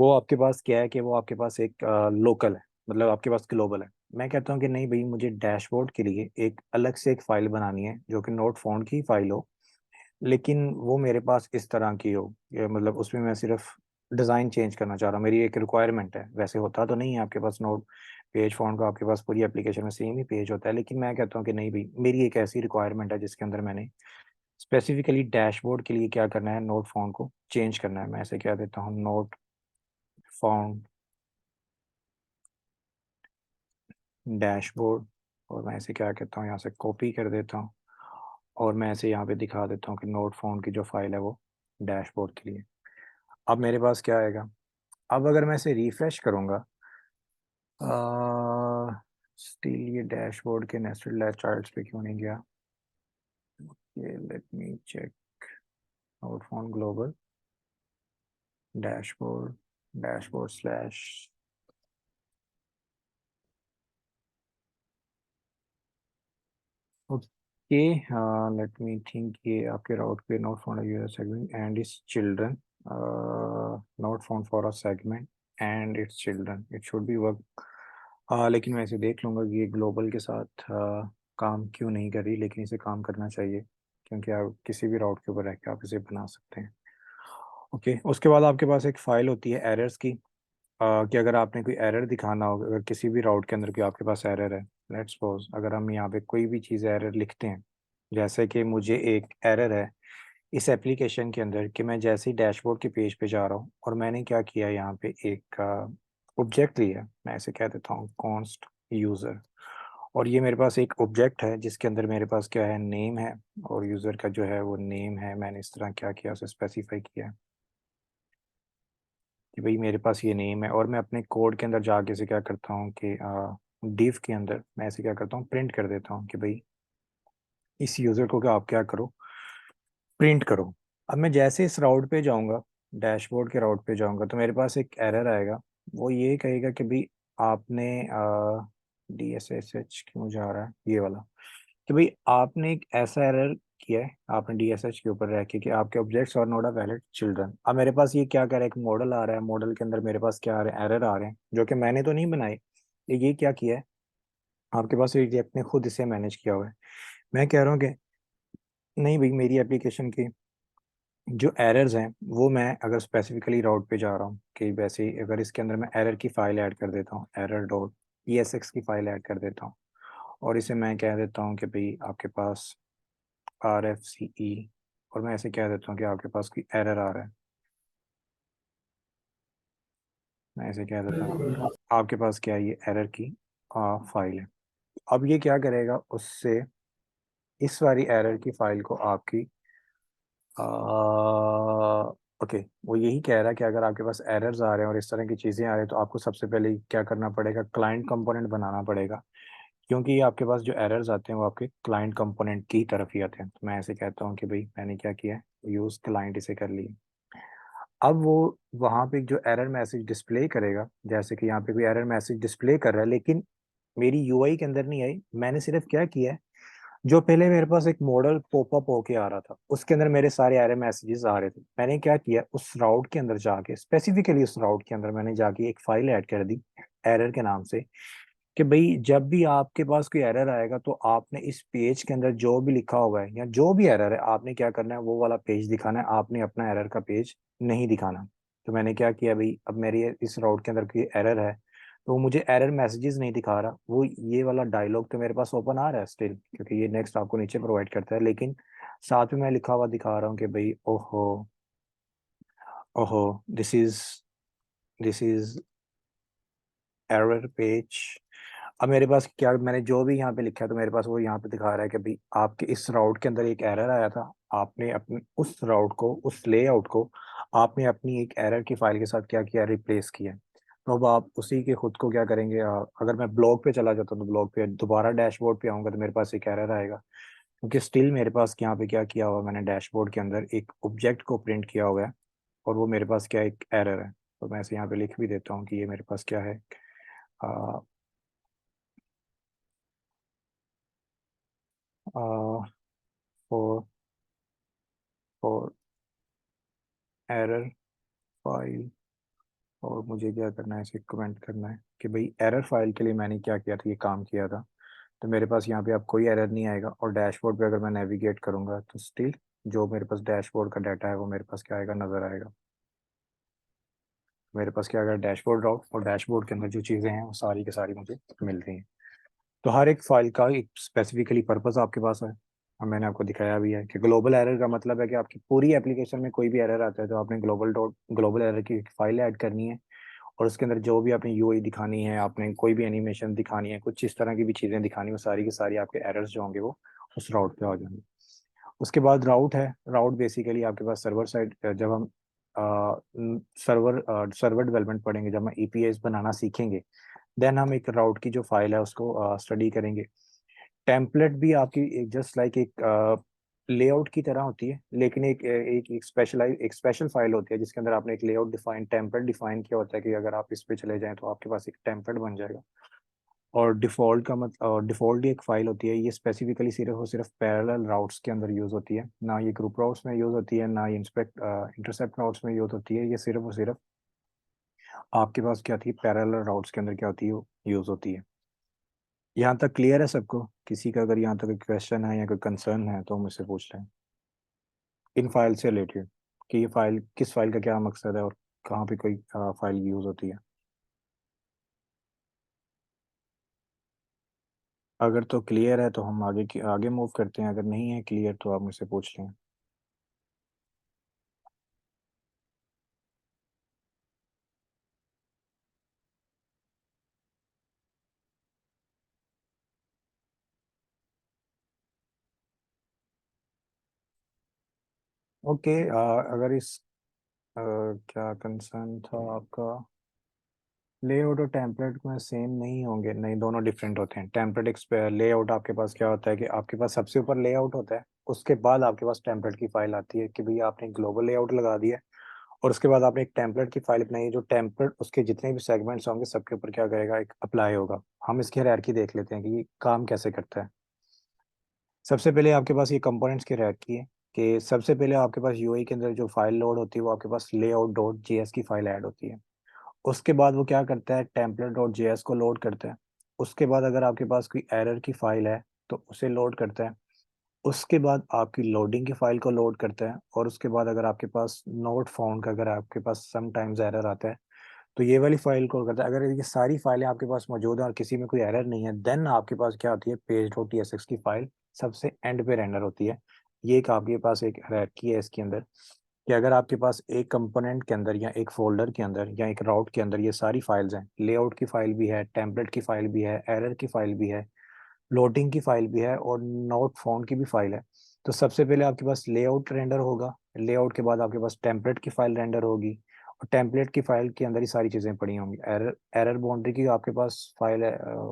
वो आपके पास क्या है कि वो आपके पास एक लोकल है, मतलब आपके पास ग्लोबल है। मैं कहता हूँ कि नहीं भाई, मुझे डैशबोर्ड के लिए एक अलग से एक फाइल बनानी है जो कि नोट फाउंड की फाइल हो, लेकिन वो मेरे पास इस तरह की हो, मतलब उसमें मैं सिर्फ डिज़ाइन चेंज करना चाह रहा हूँ, मेरी एक रिक्वायरमेंट है। वैसे होता तो नहीं है आपके पास नोट पेज फाउंड का, आपके पास पूरी एप्लीकेशन में सेम ही पेज होता है, लेकिन मैं कहता हूँ कि नहीं भाई, मेरी एक ऐसी रिक्वायरमेंट है जिसके अंदर मैंने स्पेसिफिकली डैशबोर्ड के लिए क्या करना है, नोट फाउंड को चेंज करना है। मैं ऐसे क्या देता हूँ, नोट फाउंड डैशबोर्ड, और मैं ऐसे क्या कहता हूँ, यहाँ से कॉपी कर देता हूँ और मैं ऐसे यहाँ पे दिखा देता हूँ कि नोट फाउंड की जो फाइल है वो डैशबोर्ड के लिए। अब मेरे पास क्या आएगा, अब अगर मैं इसे रिफ्रेश करूँगा, स्टिल ये डैशबोर्ड के नेस्टेड चार्ट्स पे क्यों नहीं गया, ये let me check, not found global dashboard, dashboard slash, okay, let me think, ये आपके राउट पे not found user segment and its children, not found for a segment and its children, it should be work. लेकिन मैं इसे देख लूँगा कि ये ग्लोबल के साथ काम क्यों नहीं कर रही, लेकिन इसे काम करना चाहिए क्योंकि आप किसी भी राउट के ऊपर रह के आप इसे बना सकते हैं। ओके, उसके बाद आपके पास एक फाइल होती है एरर्स की, कि अगर आपने कोई एरर दिखाना हो, अगर किसी भी राउट के अंदर कोई आपके पास एरर है, लेट्स सपोज अगर हम यहाँ पे कोई भी चीज़ एरर लिखते हैं, जैसे कि मुझे एक एरर है इस एप्लीकेशन के अंदर कि मैं जैसे ही डैशबोर्ड के पेज पे जा रहा हूँ और मैंने क्या किया, यहाँ पे एक ऑब्जेक्ट लिया, मैं ऐसे कह देता हूँ कॉन्स्ट यूज़र, और ये मेरे पास एक ऑब्जेक्ट है जिसके अंदर मेरे पास क्या है, नेम है, और यूज़र का जो है वो नेम है, मैंने इस तरह क्या किया, उसे स्पेसिफाई किया कि भाई मेरे पास ये नेम है, और मैं अपने कोड के अंदर जाके से क्या करता हूँ कि डिव के अंदर मैं ऐसे क्या करता हूँ, प्रिंट कर देता हूँ कि भाई इस यूज़र को क्या आप क्या करो, प्रिंट करो। अब मैं जैसे इस राउट पे जाऊंगा, डैशबोर्ड के राउट पे जाऊंगा, तो मेरे पास एक एरर आएगा, वो ये कहेगा कि भाई आपने डी एस एस एच क्यों जा रहा है ये वाला, कि भाई आपने एक ऐसा एरर किया है, आपने डी एस एच के ऊपर रह के कि आपके ऑब्जेक्ट्स और नोट आर वैलिड चिल्ड्रन। अब मेरे पास ये क्या कर रहा है, एक मॉडल आ रहा है, मॉडल के अंदर मेरे पास क्या आ रहे हैं, एरर आ रहे हैं जो कि मैंने तो नहीं बनाए, ये क्या किया है, आपके पास रिएक्ट ने खुद इसे मैनेज किया हुआ है। मैं कह रहा हूँ कि नहीं भाई, मेरी एप्लीकेशन की जो एरर्स हैं वो मैं अगर स्पेसिफिकली राउट पे जा रहा हूँ कि वैसे ही अगर इसके अंदर मैं एरर की फाइल ऐड कर देता हूँ, error dot E S X की फाइल ऐड कर देता हूँ, और इसे मैं कह देता हूँ कि भाई आपके पास आर एफ सी ई, और मैं ऐसे कह देता हूँ कि आपके पास कोई एरर आ रहा है, मैं ऐसे कह देता हूँ आपके पास क्या है, ये एरर की फाइल है। अब ये क्या करेगा, उससे इस वाली एरर की फाइल को आपकी ओके, वो यही कह रहा है कि अगर आपके पास एरर्स आ रहे हैं और इस तरह की चीज़ें आ रही हैं तो आपको सबसे पहले क्या करना पड़ेगा, क्लाइंट कंपोनेंट बनाना पड़ेगा, क्योंकि आपके पास जो एरर्स आते हैं वो आपके क्लाइंट कंपोनेंट की तरफ ही आते हैं। तो मैं ऐसे कहता हूँ कि भाई मैंने क्या किया है, यूज़ क्लाइंट इसे कर लिया। अब वो वहाँ पे जो एरर मैसेज डिस्प्ले करेगा, जैसे कि यहाँ पे कोई एरर मैसेज डिस्प्ले कर रहा है लेकिन मेरी यूआई के अंदर नहीं आई, मैंने सिर्फ क्या किया है, जो पहले मेरे पास एक मॉडल पॉपअप होके आ रहा था उसके अंदर मेरे सारे एरर मैसेजेस आ रहे थे, मैंने क्या किया, उस राउट के अंदर जाके स्पेसिफिकली उस राउट के अंदर मैंने जाके एक फाइल ऐड कर दी एरर के नाम से, कि भाई जब भी आपके पास कोई एरर आएगा तो आपने इस पेज के अंदर जो भी लिखा हुआ है या जो भी एरर है आपने क्या करना है, वो वाला पेज दिखाना है, आपने अपना एरर का पेज नहीं दिखाना। तो मैंने क्या किया भाई, अब मेरी इस राउट के अंदर कोई एरर है तो वो मुझे एरर मैसेजेस नहीं दिखा रहा, वो ये वाला डायलॉग तो मेरे पास ओपन आ रहा है स्टिल, क्योंकि ये नेक्स्ट आपको नीचे प्रोवाइड करता है, लेकिन साथ में मैं लिखा हुआ दिखा रहा हूँ कि भाई ओहो, ओहो, दिस इज एरर पेज। अब मेरे पास क्या, मैंने जो भी यहाँ पे लिखा है तो मेरे पास वो यहाँ पे दिखा रहा है कि भाई आपके इस राउट के अंदर एक एरर आया था, आपने अपने उस राउट को, उस लेआउट को आपने अपनी एक एरर की फाइल के साथ क्या किया, रिप्लेस किया। तो अब आप उसी के खुद को क्या करेंगे, अगर मैं ब्लॉग पे चला जाता हूँ तो ब्लॉग पे दोबारा डैशबोर्ड पे आऊंगा तो मेरे पास एक एरर आएगा, क्योंकि स्टिल मेरे पास यहाँ पे क्या किया हुआ है, मैंने डैशबोर्ड के अंदर एक ऑब्जेक्ट को प्रिंट किया हुआ है, और वो मेरे पास क्या एक एरर है। तो मैं इसे यहाँ पे लिख भी देता हूँ कि ये मेरे पास क्या है, फॉर फॉर एरर फाइल, और मुझे क्या करना है, इसे कमेंट करना है कि भाई एरर फाइल के लिए मैंने क्या किया था, ये काम किया था। तो मेरे पास यहाँ पे अब कोई एरर नहीं आएगा, और डैशबोर्ड पे अगर मैं नेविगेट करूंगा तो स्टिल जो मेरे पास डैशबोर्ड का डाटा है वो मेरे पास क्या आएगा, नजर आएगा। मेरे पास क्या आएगा, डैशबोर्ड राउट, और डैशबोर्ड के अंदर जो चीज़ें हैं वो सारी की सारी मुझे मिल रही हैं। तो हर एक फाइल का एक स्पेसिफिकली पर्पस आपके पास है, मैंने आपको दिखाया भी है कि ग्लोबल एरर का मतलब है कि आपकी पूरी एप्लीकेशन में कोई भी एरर आता है तो आपने ग्लोबल एरर की फाइल ऐड करनी है, और उसके अंदर जो भी आपने यूआई दिखानी है, आपने कोई भी एनिमेशन दिखानी है, कुछ इस तरह की भी चीज़ें दिखानी है, वो सारी की सारी आपके एरर्स जो होंगे वो उस राउट पे आ जाएंगे। उसके बाद राउट है। राउट बेसिकली आपके पास सर्वर साइड, जब हम सर्वर डेवलपमेंट पढ़ेंगे, जब हम एपीआईज बनाना सीखेंगे, देन हम एक राउट की जो फाइल है उसको स्टडी करेंगे। टेम्पलेट भी आपकी जस्ट लाइक एक लेआउट की तरह होती है, लेकिन एक स्पेशल फाइल होती है जिसके अंदर आपने एक लेआउट डिफाइन, टेम्पलेट डिफाइन किया होता है कि अगर आप इस पे चले जाएं तो आपके पास एक टेम्पलेट बन जाएगा। और डिफॉल्ट का डिफॉल्ट ही एक फाइल होती है, ये स्पेसिफिकली सिर्फ और सिर्फ पैरेलल राउट्स के अंदर यूज होती है, ना ये ग्रुप राउट्स में यूज होती है, ना ये इंटरसेप्ट राउट्स में यूज होती है। ये सिर्फ और सिर्फ आपके पास क्या होती है, पैरेलल राउट्स के अंदर क्या होती है, यूज होती है। यहाँ तक क्लियर है सबको? किसी का अगर यहाँ तक कोई क्वेश्चन है या कोई कंसर्न है तो मुझसे पूछ लें इन फाइल से रिलेटेड, कि ये फाइल, किस फाइल का क्या मकसद है और कहाँ पे कोई फाइल यूज होती है। अगर तो क्लियर है तो हम आगे मूव करते हैं, अगर नहीं है क्लियर तो आप मुझसे पूछ लें। ओके, अगर क्या कंसर्न था आपका, लेआउट और टेम्पलेट में सेम नहीं होंगे? नहीं, दोनों डिफरेंट होते हैं। टेम्पलेट एक लेआउट आपके पास क्या होता है कि आपके पास सबसे ऊपर लेआउट होता है, उसके बाद आपके पास टेम्पलेट की फाइल आती है कि भैया आपने ग्लोबल लेआउट लगा दिया, और उसके बाद आपने एक टेम्पलेट की फाइल बनाई है, जो टेम्पलेट उसके जितने भी सेगमेंट्स होंगे सबके ऊपर क्या करेगा, एक अप्लाई होगा। हम इसकी हायरार्की देख लेते हैं कि ये काम कैसे करता है। सबसे पहले आपके पास ये कंपोनेंट्स की हायरार्की है कि सबसे पहले आपके पास यूआई के अंदर जो फाइल लोड होती है वो आपके पास लेआउट डॉट जेएस की फाइल ऐड होती है। उसके बाद वो क्या करता है, टेम्पलेट डॉट जेएस को लोड करता है। उसके बाद अगर आपके पास कोई एरर की फाइल है तो उसे लोड करता है। उसके बाद आपकी लोडिंग की फाइल को लोड करता है, और उसके बाद अगर आपके पास नोट फाउंड का अगर आपके पास समटाइम्स एरर आता है तो ये वाली फाइल कॉल करता है। अगर ये सारी फाइलें आपके पास मौजूद है और किसी में कोई एरर नहीं है, देन आपके पास क्या होती है, पेज डॉट टीएसएक्स की फाइल सबसे एंड पे रेंडर होती है। ये एक आपके पास एक हायरार्की है इसके अंदर, कि अगर आपके पास एक कंपोनेंट के अंदर या एक फोल्डर के अंदर या एक राउट के अंदर ये सारी फाइल्स हैं, लेआउट की फाइल भी है, टेम्पलेट की फाइल भी है, एरर की फाइल भी है, लोडिंग की फाइल भी है, और नोट फाउंड की भी फाइल है, तो सबसे पहले आपके पास लेआउट रेंडर होगा। लेआउट के बाद आपके पास टेम्पलेट की फाइल रेंडर होगी, और टेम्पलेट की फाइल के अंदर ही सारी चीज़ें पड़ी होंगी। एरर एरर बाउंड्री की आपके पास फाइल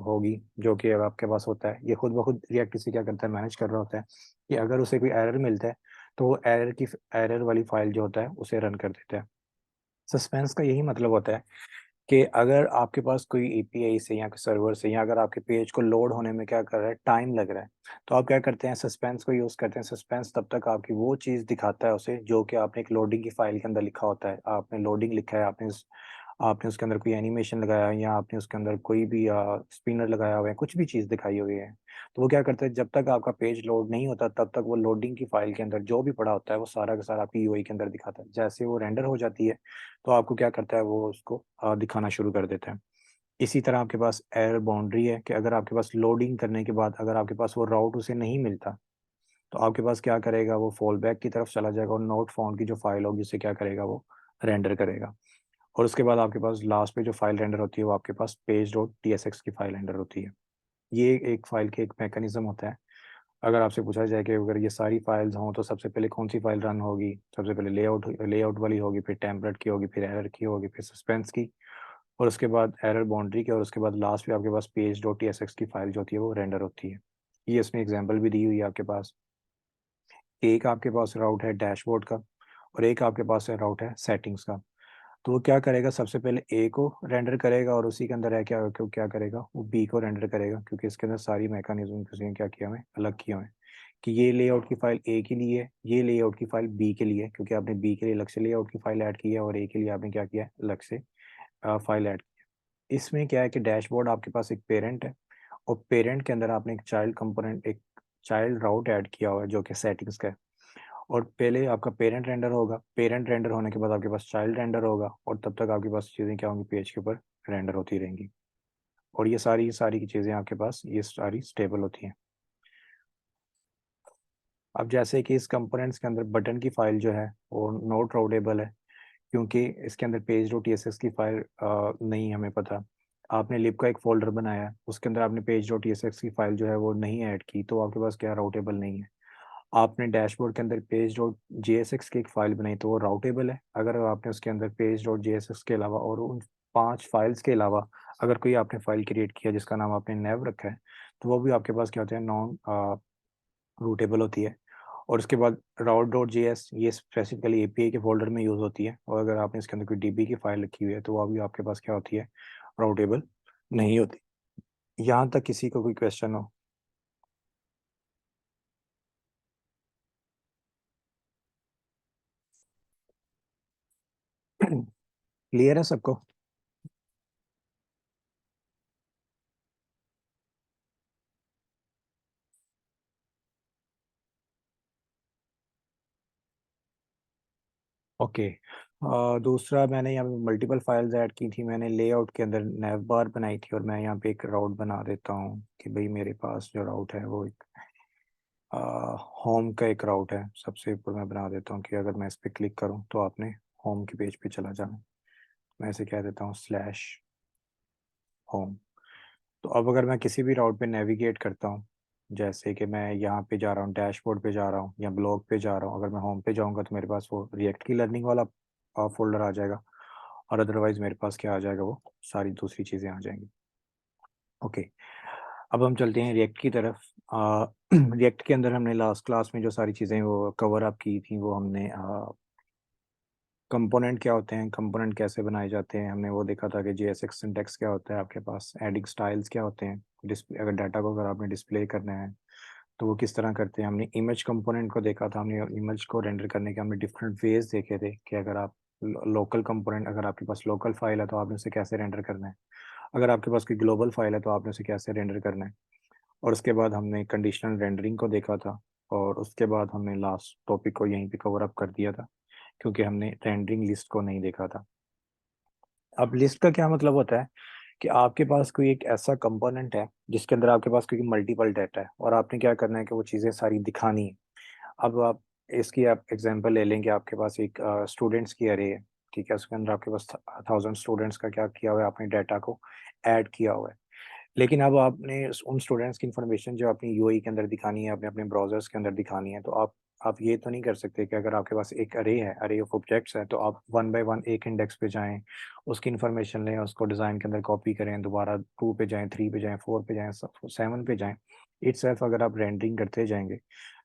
होगी, जो कि आपके पास होता है, ये खुद ब खुद रिएक्ट से क्या करता है, मैनेज कर रहा होता है कि अगर उसे कोई एरर मिलता है तो वो एरर वाली फाइल जो होता है उसे रन कर देता है। सस्पेंस का यही मतलब होता है कि अगर आपके पास कोई एपीआई से या सर्वर से, या अगर आपके पेज को लोड होने में क्या कर रहा है, टाइम लग रहा है, तो आप क्या करते हैं, सस्पेंस को यूज करते हैं। सस्पेंस तब तक आपकी वो चीज दिखाता है उसे जो कि आपने एक लोडिंग की फाइल के अंदर लिखा होता है। आपने लोडिंग लिखा है, आपने उसके अंदर कोई एनिमेशन लगाया है, या आपने उसके अंदर कोई भी स्पिनर लगाया हुआ है, कुछ भी चीज दिखाई हुई है, तो वो क्या करता है, जब तक आपका पेज लोड नहीं होता तब तक वो लोडिंग की फाइल के अंदर जो भी पड़ा होता है वो सारा का सारा आपकी यूआई के अंदर दिखाता है। जैसे वो रेंडर हो जाती है तो आपको क्या करता है, वो उसको दिखाना शुरू कर देता है। इसी तरह आपके पास एरर बाउंड्री है कि अगर आपके पास लोडिंग करने के बाद अगर आपके पास वो राउट उसे नहीं मिलता तो आपके पास क्या करेगा, वो फॉल बैक की तरफ चला जाएगा और नोट फाउंड की जो फाइल होगी उसे क्या करेगा, वो रेंडर करेगा। और उसके बाद आपके पास लास्ट पे जो फाइल रेंडर होती है वो आपके पास पेज डॉट टीएसएक्स की फाइल रेंडर होती है। ये एक फाइल के एक मैकेनिज्म होता है। अगर आपसे पूछा जाए कि अगर ये सारी फाइल्स हों तो सबसे पहले कौन सी फाइल रन होगी, सबसे पहले लेआउट वाली होगी, फिर टेम्पलेट की होगी, फिर एरर की होगी, फिर सस्पेंस की, और उसके बाद एरर बाउंड्री की, और उसके बाद लास्ट में आपके पास पेज डॉट टीएसएक्स की फाइल जो होती है वो रेंडर होती है। ये इसमें एग्जांपल भी दी हुई है आपके पास। एक आपके पास राउट है डैशबोर्ड का, और एक आपके पास है राउट है सेटिंग्स का। तो वो क्या करेगा, सबसे पहले ए को रेंडर करेगा, और उसी के अंदर है क्या करेगा, वो बी को रेंडर करेगा, क्योंकि इसके अंदर सारी मैकेनिज्म किसी ने क्या किया हुआ है, अलग किया हुआ है, कि ये लेआउट की फाइल ए के लिए है, ये लेआउट की फाइल बी के लिए है, क्योंकि आपने बी के लिए अलग से लेआउट की फाइल ऐड की है और ए के लिए आपने क्या किया है, अलग से फाइल ऐड की है। इसमें क्या है कि डैशबोर्ड आपके पास एक पेरेंट है, और पेरेंट के अंदर आपने एक चाइल्ड कंपोनेंट, एक चाइल्ड राउट ऐड किया हुआ है जो कि सेटिंग्स का है। और पहले आपका पेरेंट रेंडर होगा, पेरेंट रेंडर होने के बाद आपके पास चाइल्ड रेंडर होगा, और तब तक आपके पास चीज़ें क्या होंगी, पेज के ऊपर रेंडर होती रहेंगी। और ये सारी की चीज़ें आपके पास ये सारी स्टेबल होती हैं। अब जैसे कि इस कंपोनेंट्स के अंदर बटन की फाइल जो है वो नॉट राउटेबल है, क्योंकि इसके अंदर पेज डॉट टीएसएक्स की फाइल नहीं हमें पता। आपने लिब का एक फोल्डर बनाया है, उसके अंदर आपने पेज डॉट टीएसएक्स की फाइल जो है वो नहीं ऐड की, तो आपके पास क्या राउटेबल नहीं है। आपने डैशबोर्ड के अंदर पेज डॉट जेएसएक्स की एक फाइल बनाई तो वो राउटेबल है। अगर आपने उसके अंदर पेज डॉट जेएसएक्स के अलावा और उन 5 फाइल्स के अलावा अगर कोई आपने फाइल क्रिएट किया जिसका नाम आपने नेव रखा है, तो वो भी आपके पास क्या होता है, नॉन रूटेबल होती है। और उसके बाद राउट डॉट जेएस ये स्पेसिफिकली एपीआई के फोल्डर में यूज़ होती है, और अगर आपने इसके अंदर कोई डीबी की फाइल रखी हुई है तो वो भी आपके पास क्या होती है, राउटेबल नहीं होती। यहाँ तक किसी को कोई क्वेश्चन हो? क्लियर है सबको? ओके। दूसरा, मैंने यहाँ पे मल्टीपल फाइल्स ऐड की थी, मैंने लेआउट के अंदर नैव बार बनाई थी, और मैं यहाँ पे एक राउट बना देता हूँ कि भाई मेरे पास जो राउट है वो एक होम का एक राउट है। सबसे ऊपर मैं बना देता हूँ कि अगर मैं इस पर क्लिक करूँ तो आपने होम के पेज पे चला जाना। मैं इसे कह देता हूँ स्लैश होम। तो अब अगर मैं किसी भी राउट पे नेविगेट करता हूँ, जैसे कि मैं यहाँ पे जा रहा हूँ, डैशबोर्ड पे जा रहा हूँ या ब्लॉग पे जा रहा हूँ, अगर मैं होम पे जाऊँगा तो मेरे पास वो रिएक्ट की लर्निंग वाला फोल्डर आ जाएगा, और अदरवाइज मेरे पास क्या आ जाएगा, वो सारी दूसरी चीज़ें आ जाएंगी। ओके। अब हम चलते हैं रिएक्ट की तरफ। रिएक्ट के अंदर हमने लास्ट क्लास में जो सारी चीज़ें वो कवर अप की थी, वो हमने कंपोनेंट क्या होते हैं, कंपोनेंट कैसे बनाए जाते हैं, हमने वो देखा था कि जेएसएक्स सिंटैक्स क्या होता है आपके पास, एडिंग स्टाइल्स क्या होते हैं, डिस्प्ले अगर डाटा को अगर आपने डिस्प्ले करना है तो वो किस तरह करते हैं। हमने इमेज कंपोनेंट को देखा था, हमने इमेज को रेंडर करने के हमने डिफरेंट वेज देखे थे कि अगर आप लोकल कंपोनेंट, अगर आपके पास लोकल फाइल है तो आपने उसे कैसे रेंडर करना है, अगर आपके पास कोई ग्लोबल फाइल है तो आपने उसे कैसे रेंडर करना है। और उसके बाद हमने कंडीशनल रेंडरिंग को देखा था, और उसके बाद हमने लास्ट टॉपिक को यहीं पे कवर अप कर दिया था, क्योंकि हमने रेंडरिंग लिस्ट को नहीं देखा था। अब लिस्ट का क्या मतलब होता है कि आपके पास कोई एक ऐसा कंपोनेंट है जिसके अंदर आपके पास कोई मल्टीपल डाटा है, और आपने क्या करना है कि वो चीज़ें सारी दिखानी है। अब आप इसकी आप एग्जांपल ले लेंगे, आपके पास एक स्टूडेंट्स की अरे है, ठीक है, उसके अंदर आपके पास 1000 स्टूडेंट्स का क्या किया हुआ है, आपने डाटा को ऐड किया हुआ है। लेकिन अब आपने उन स्टूडेंट्स की इन्फॉर्मेशन जो अपनी यूआई के अंदर दिखानी है, आपने अपने ब्राउजर्स के अंदर दिखानी है, तो आप ये तो नहीं कर सकते कि अगर आपके पास एक अरे है, अरे ऑफ ऑब्जेक्ट्स है, तो आप वन बाय वन एक इंडेक्स पे जाएं, उसकी इन्फॉर्मेशन लें, उसको डिज़ाइन के अंदर कॉपी करें, दोबारा 2 पे जाएं, 3 पे जाएं, 4 पे जाएं, 7 पे जाएं। इटसेल्फ अगर आप रेंडरिंग करते जाएंगे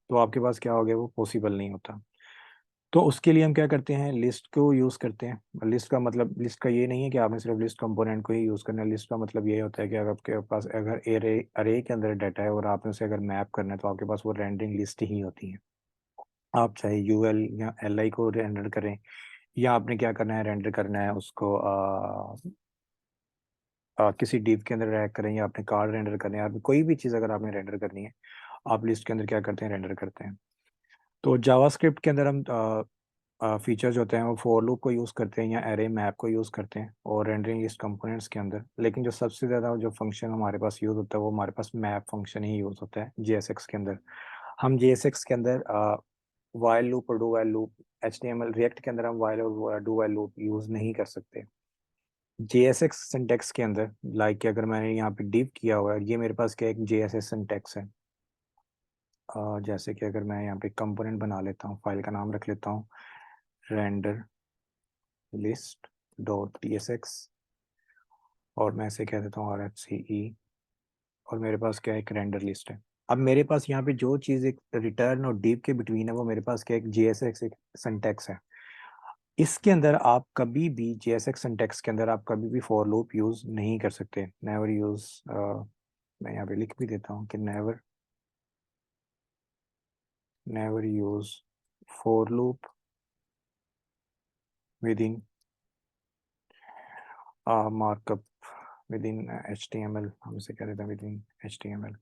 तो आपके पास क्या हो गया, वो पॉसिबल नहीं होता। तो उसके लिए हम क्या करते हैं, लिस्ट को यूज़ करते हैं। लिस्ट का मतलब, लिस्ट का ये नहीं है कि आपने सिर्फ लिस्ट कंपोनेंट को ही यूज़ करना है। लिस्ट का मतलब ये होता है कि अगर आपके पास अगर एरे अरे के अंदर डाटा है और आपने उसे अगर मैप करना है तो आपके पास वो रेंडरिंग लिस्ट ही होती है। आप चाहे यूएल या एलआई को रेंडर करें, या आपने क्या करना है, रेंडर करना है उसको किसी डिव के अंदर रैक करें, या आपने कार्ड रेंडर करना है, या कोई भी चीज़ अगर आपने रेंडर करनी है, आप लिस्ट के अंदर क्या करते हैं, रेंडर करते हैं। तो जावास्क्रिप्ट के अंदर हम फीचर्स होते हैं वो फॉर लूप को यूज़ करते हैं या एरे मैप को यूज़ करते हैं, और रेंडरिंग लिस्ट कंपोनेंट्स के अंदर। लेकिन जो सबसे ज़्यादा जो फंक्शन हमारे पास यूज़ होता है वो हमारे पास मैप फंक्शन ही यूज़ होता है जेएसएक्स के अंदर। हम जेएसएक्स के अंदर वाइल लूप और do while loop, HTML react के अंदर हम वाइल और डू वाइल लूप यूज़ नहीं कर सकते। जेएसएक्स सिंटैक्स के अंदर, लाइक कि अगर मैंने यहाँ पे डिव किया हुआ है, ये मेरे पास क्या एक जेएसएस सिंटैक्स है। जैसे कि अगर मैं यहाँ पे कंपोनेंट बना लेता हूँ, फाइल का नाम रख लेता हूँ render list dot T S X, और मैं इसे कह देता हूँ आर एच सी ई, और मेरे पास क्या है, एक रेंडर लिस्ट है। अब मेरे पास यहाँ पे जो चीज़ एक रिटर्न और डीप के बिटवीन है वो मेरे पास क्या, एक जी एस एक्स एक सिंटैक्स है। इसके अंदर आप कभी भी जी एस एक्स सिंटैक्स के अंदर आप कभी भी फॉर लूप यूज़ नहीं कर सकते, नेवर यूज़। मैं यहाँ पे लिख भी देता हूँ कि never never use for loop within markup within H T M L, हम इसे कह देते हैं within H T M L.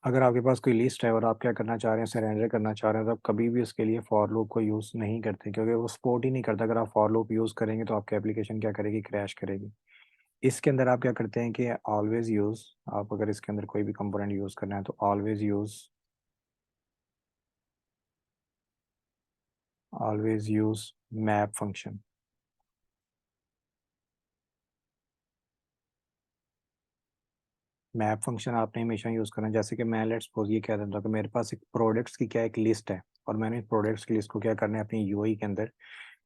अगर आपके पास कोई लिस्ट है और आप क्या करना चाह रहे हैं, सरेंडर करना चाह रहे हैं, तो आप कभी भी उसके लिए फॉर लूप को यूज़ नहीं करते, क्योंकि वो सपोर्ट ही नहीं करता। अगर आप फॉर लूप यूज़ करेंगे तो आपकी एप्लीकेशन क्या करेगी, क्रैश करेगी। इसके अंदर आप क्या करते हैं कि ऑलवेज यूज, आप अगर इसके अंदर कोई भी कंपोनेंट यूज करना है तो always use map function. Map function आपने हमेशा यूज करना है। जैसे कि मैं लेट्स सपोज ये कह देता हूँ कि मेरे पास एक प्रोडक्ट्स की क्या एक लिस्ट है, और मैंने प्रोडक्ट्स की लिस्ट को क्या करना है अपनी यूआई के अंदर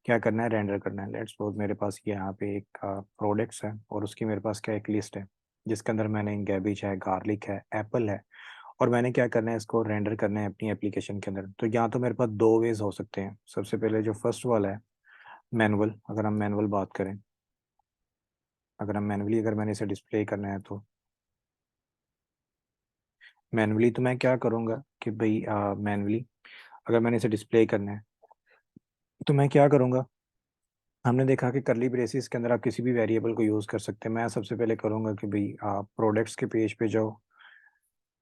क्या करना है, रेंडर करना है। लेट्स सपोज मेरे पास ये यहाँ पे एक प्रोडक्ट्स है और उसकी मेरे पास क्या एक लिस्ट है जिसके अंदर मैंने गैबिज है, गार्लिक है, एप्पल है, और मैंने क्या करना है इसको रेंडर करना है अपनी एप्लीकेशन के अंदर। तो यहाँ तो मेरे पास दो वेज हो सकते हैं। सबसे पहले जो फर्स्ट वाला है मैनुअल, अगर हम मैनुअल बात करें, अगर हम मैनुअली अगर मैंने इसे डिस्प्ले करना है तो मैनुअली तो मैं क्या करूँगा कि भाई मैनुअली अगर मैंने इसे डिस्प्ले करना है तो मैं क्या करूँगा, हमने देखा कि करली ब्रेसिस के अंदर आप किसी भी वेरिएबल को यूज़ कर सकते हैं। मैं सबसे पहले करूँगा कि भाई आप प्रोडक्ट्स के पेज पे जाओ,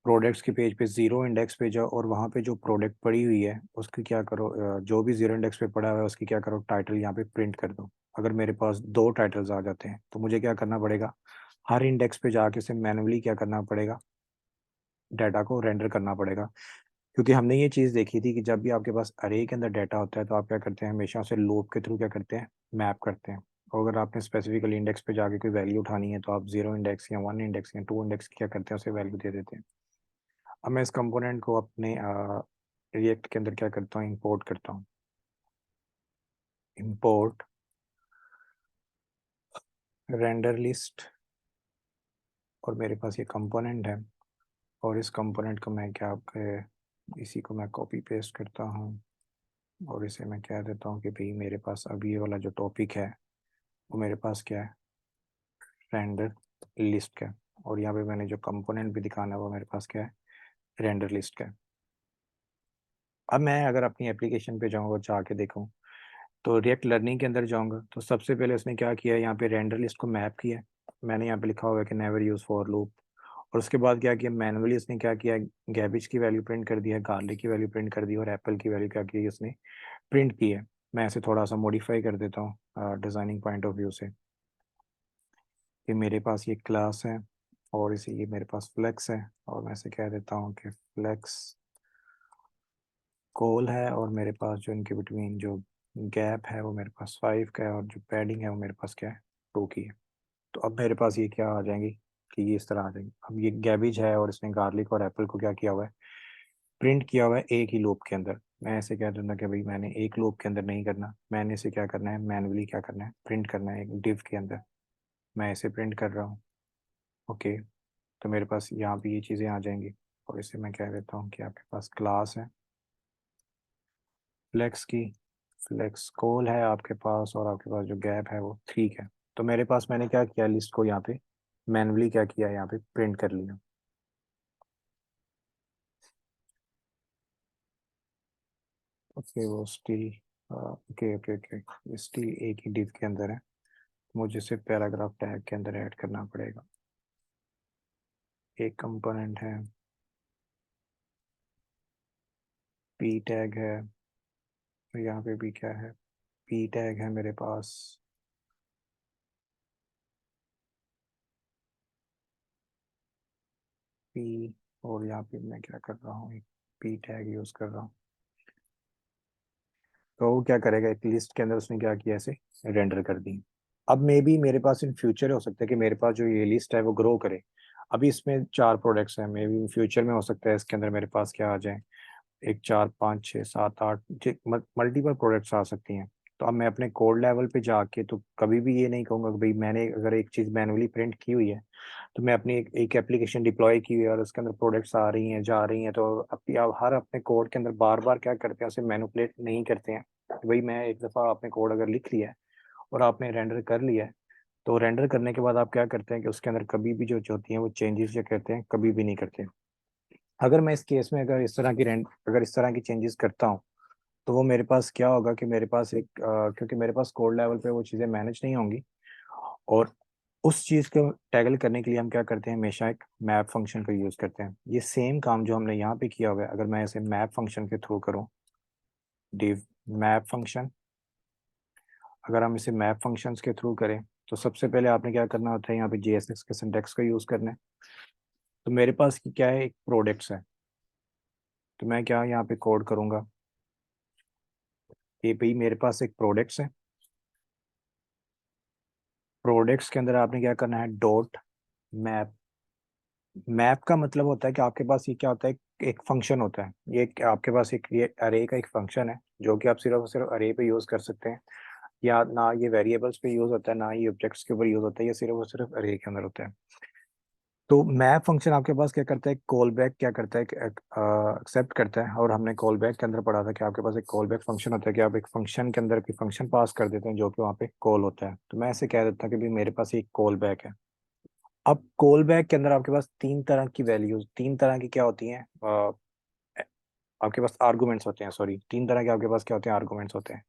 प्रोडक्ट्स के पेज पे ज़ीरो इंडेक्स पे जाओ और वहाँ पे जो प्रोडक्ट पड़ी हुई है उसकी क्या करो, जो भी ज़ीरो इंडेक्स पे पड़ा हुआ है उसकी क्या करो टाइटल यहाँ पे प्रिंट कर दो। अगर मेरे पास दो टाइटल्स आ जाते हैं तो मुझे क्या करना पड़ेगा, हर इंडेक्स पे जाके से मैनुअली क्या करना पड़ेगा, डाटा को रेंडर करना पड़ेगा। क्योंकि हमने ये चीज़ देखी थी कि जब भी आपके पास अरे के अंदर डाटा होता है तो आप क्या करते हैं हमेशा उसे लूप के थ्रू क्या करते हैं, मैप करते हैं। और अगर आपने स्पेसिफिकली इंडेक्स पे जाके कोई वैल्यू उठानी है तो आप जीरो इंडेक्स या वन इंडेक्स या टू इंडेक्स क्या करते हैं उसे वैल्यू दे देते हैं। अब मैं इस कंपोनेंट को अपने रिएक्ट के अंदर क्या करता हूँ, इंपोर्ट करता हूँ, इंपोर्ट रेंडर लिस्ट, और मेरे पास ये कंपोनेंट है। और इस कंपोनेंट को मैं क्या आपके इसी को मैं कॉपी पेस्ट करता हूँ और इसे मैं कह देता हूँ कि भाई मेरे पास अभी ये वाला जो टॉपिक है वो मेरे पास क्या है, रेंडर लिस्ट का है। और यहाँ पे मैंने जो कंपोनेंट भी दिखाना है वो मेरे पास क्या है, रेंडर लिस्ट का है। अब मैं अगर अपनी एप्लीकेशन पे जाऊँगा जाके देखूँ तो रिएक्ट लर्निंग के अंदर जाऊँगा तो सबसे पहले उसने क्या किया है, यहाँ पे रेंडर लिस्ट को मैप किया। मैंने यहाँ पे लिखा हुआ है कि नेवर यूज़ फॉर लूप। और उसके बाद क्या किया, मैनुअली उसने क्या किया, गैबिज की वैल्यू प्रिंट कर दिया, गार्लिक की वैल्यू प्रिंट कर दी और एप्पल की वैल्यू क्या की उसने प्रिंट की है। मैं इसे थोड़ा सा मॉडिफाई कर देता हूँ डिज़ाइनिंग पॉइंट ऑफ व्यू से कि मेरे पास ये क्लास है और इसे ये मेरे पास फ्लेक्स है, और मैं इसे कह देता हूँ कि फ्लेक्स कॉल है, और मेरे पास जो इनके बिटवीन जो गैप है वो मेरे पास 5 का है और जो पैडिंग है वो मेरे पास क्या है 2 की है। तो अब मेरे पास ये क्या आ जाएंगी कि ये इस तरह आ जाएंगी। अब ये गैबिज है और इसने गार्लिक और एप्पल को क्या किया हुआ है, प्रिंट किया हुआ है एक ही लूप के अंदर। मैं ऐसे कह दूंगा कि भाई मैंने एक लूप के अंदर नहीं करना, मैंने इसे क्या करना है मैनुअली क्या करना है प्रिंट करना है एक डिव के अंदर। मैं इसे प्रिंट कर रहा हूँ। ओके, तो मेरे पास यहाँ पे ये चीज़ें आ जाएंगी। और इसे मैं कह देता हूँ कि आपके पास क्लास है फ्लेक्स की, फ्लेक्स कॉल है आपके पास, और आपके पास जो गैप है वो ठीक है। तो मेरे पास मैंने क्या किया, लिस्ट को यहाँ पे मैनुअली क्या किया, यहाँ पे प्रिंट कर लिया। ओके वो स्टिल ओके ओके ओके, ये स्टिल एक ही डिव के अंदर है। मुझे सिर्फ पैराग्राफ टैग के अंदर ऐड करना पड़ेगा। एक कंपोनेंट है पी टैग है, तो यहाँ पे भी क्या है, पी टैग है मेरे पास। पी, और यहाँ पे मैं क्या कर रहा हूँ, एक पी टैग यूज कर रहा हूँ। तो वो क्या करेगा, एक लिस्ट के अंदर उसने क्या किया, ऐसे रेंडर कर दी। अब मे बी मेरे पास इन फ्यूचर हो सकता है कि मेरे पास जो ये लिस्ट है वो ग्रो करे। अभी इसमें 4 प्रोडक्ट्स हैं, मे बी फ्यूचर में हो सकता है इसके अंदर मेरे पास क्या आ जाए, एक 4 5 6 7 8 मल्टीपल प्रोडक्ट्स आ सकती हैं। तो अब मैं अपने कोड लेवल पे जाके तो कभी भी ये नहीं कहूंगा कि भाई मैंने अगर एक चीज़ मैनुअली प्रिंट की हुई है तो मैं अपनी एक एप्लीकेशन डिप्लॉय की हुई है और उसके अंदर प्रोडक्ट्स आ रही हैं जा रही हैं, तो अपनी आप हर अपने कोड के अंदर बार बार क्या करते हैं उसे मैनुपुलेट नहीं करते हैं। भाई मैं एक दफ़ा आपने कोड अगर लिख लिया है और आपने रेंडर कर लिया है, तो रेंडर करने के बाद आप क्या करते हैं कि उसके अंदर कभी भी जो होती हैं वो चेंजेस जो कहते हैं कभी भी नहीं करते। अगर मैं इस केस में अगर इस तरह की रेंड अगर इस तरह की चेंजेस करता हूँ तो वो मेरे पास क्या होगा कि मेरे पास एक क्योंकि मेरे पास कोड लेवल पे वो चीज़ें मैनेज नहीं होंगी। और उस चीज़ को टैगल करने के लिए हम क्या करते हैं, हमेशा एक मैप फंक्शन का यूज़ करते हैं। ये सेम काम जो हमने यहाँ पे किया हुआ है अगर मैं इसे मैप फंक्शन के थ्रू करूँ, डिव मैप फंक्शन, अगर हम इसे मैप फंक्शंस के थ्रू करें तो सबसे पहले आपने क्या करना होता है, यहाँ पे JSX के सिंटैक्स का यूज़ करना है। तो मेरे पास क्या है, एक प्रोडक्ट्स है, तो मैं क्या यहाँ पे कोड करूँगा, ये भाई मेरे पास एक प्रोडक्ट्स है। प्रोडक्ट्स के अंदर आपने क्या करना है, डॉट मैप। मैप का मतलब होता है कि आपके पास ये क्या होता है, एक फंक्शन होता है, ये आपके पास एक ये अरे का एक फंक्शन है जो कि आप सिर्फ और सिर्फ अरे पे यूज़ कर सकते हैं। या ना ये वेरिएबल्स पे यूज़ होता है, ना ये ऑब्जेक्ट्स के ऊपर यूज़ होता है, ये सिर्फ और सिर्फ अरे के अंदर होता है। तो मैप फंक्शन आपके पास क्या करता है, कॉल बैक क्या करता है, एक्सेप्ट करता है। और हमने कॉल बैक के अंदर पढ़ा था कि आपके पास एक कॉल बैक फंक्शन होता है कि आप एक फंक्शन के अंदर कोई फंक्शन पास कर देते हैं जो कि वहाँ पे कॉल होता है। तो मैं ऐसे कह देता हूँ कि भाई मेरे पास एक कॉल बैक है। अब कॉल बैक के अंदर आपके पास तीन तरह की वैल्यूज, तीन तरह की क्या होती हैं, आपके पास आर्गुमेंट्स होते हैं, सॉरी, तीन तरह के आपके पास क्या होते हैं, आर्गुमेंट्स होते हैं।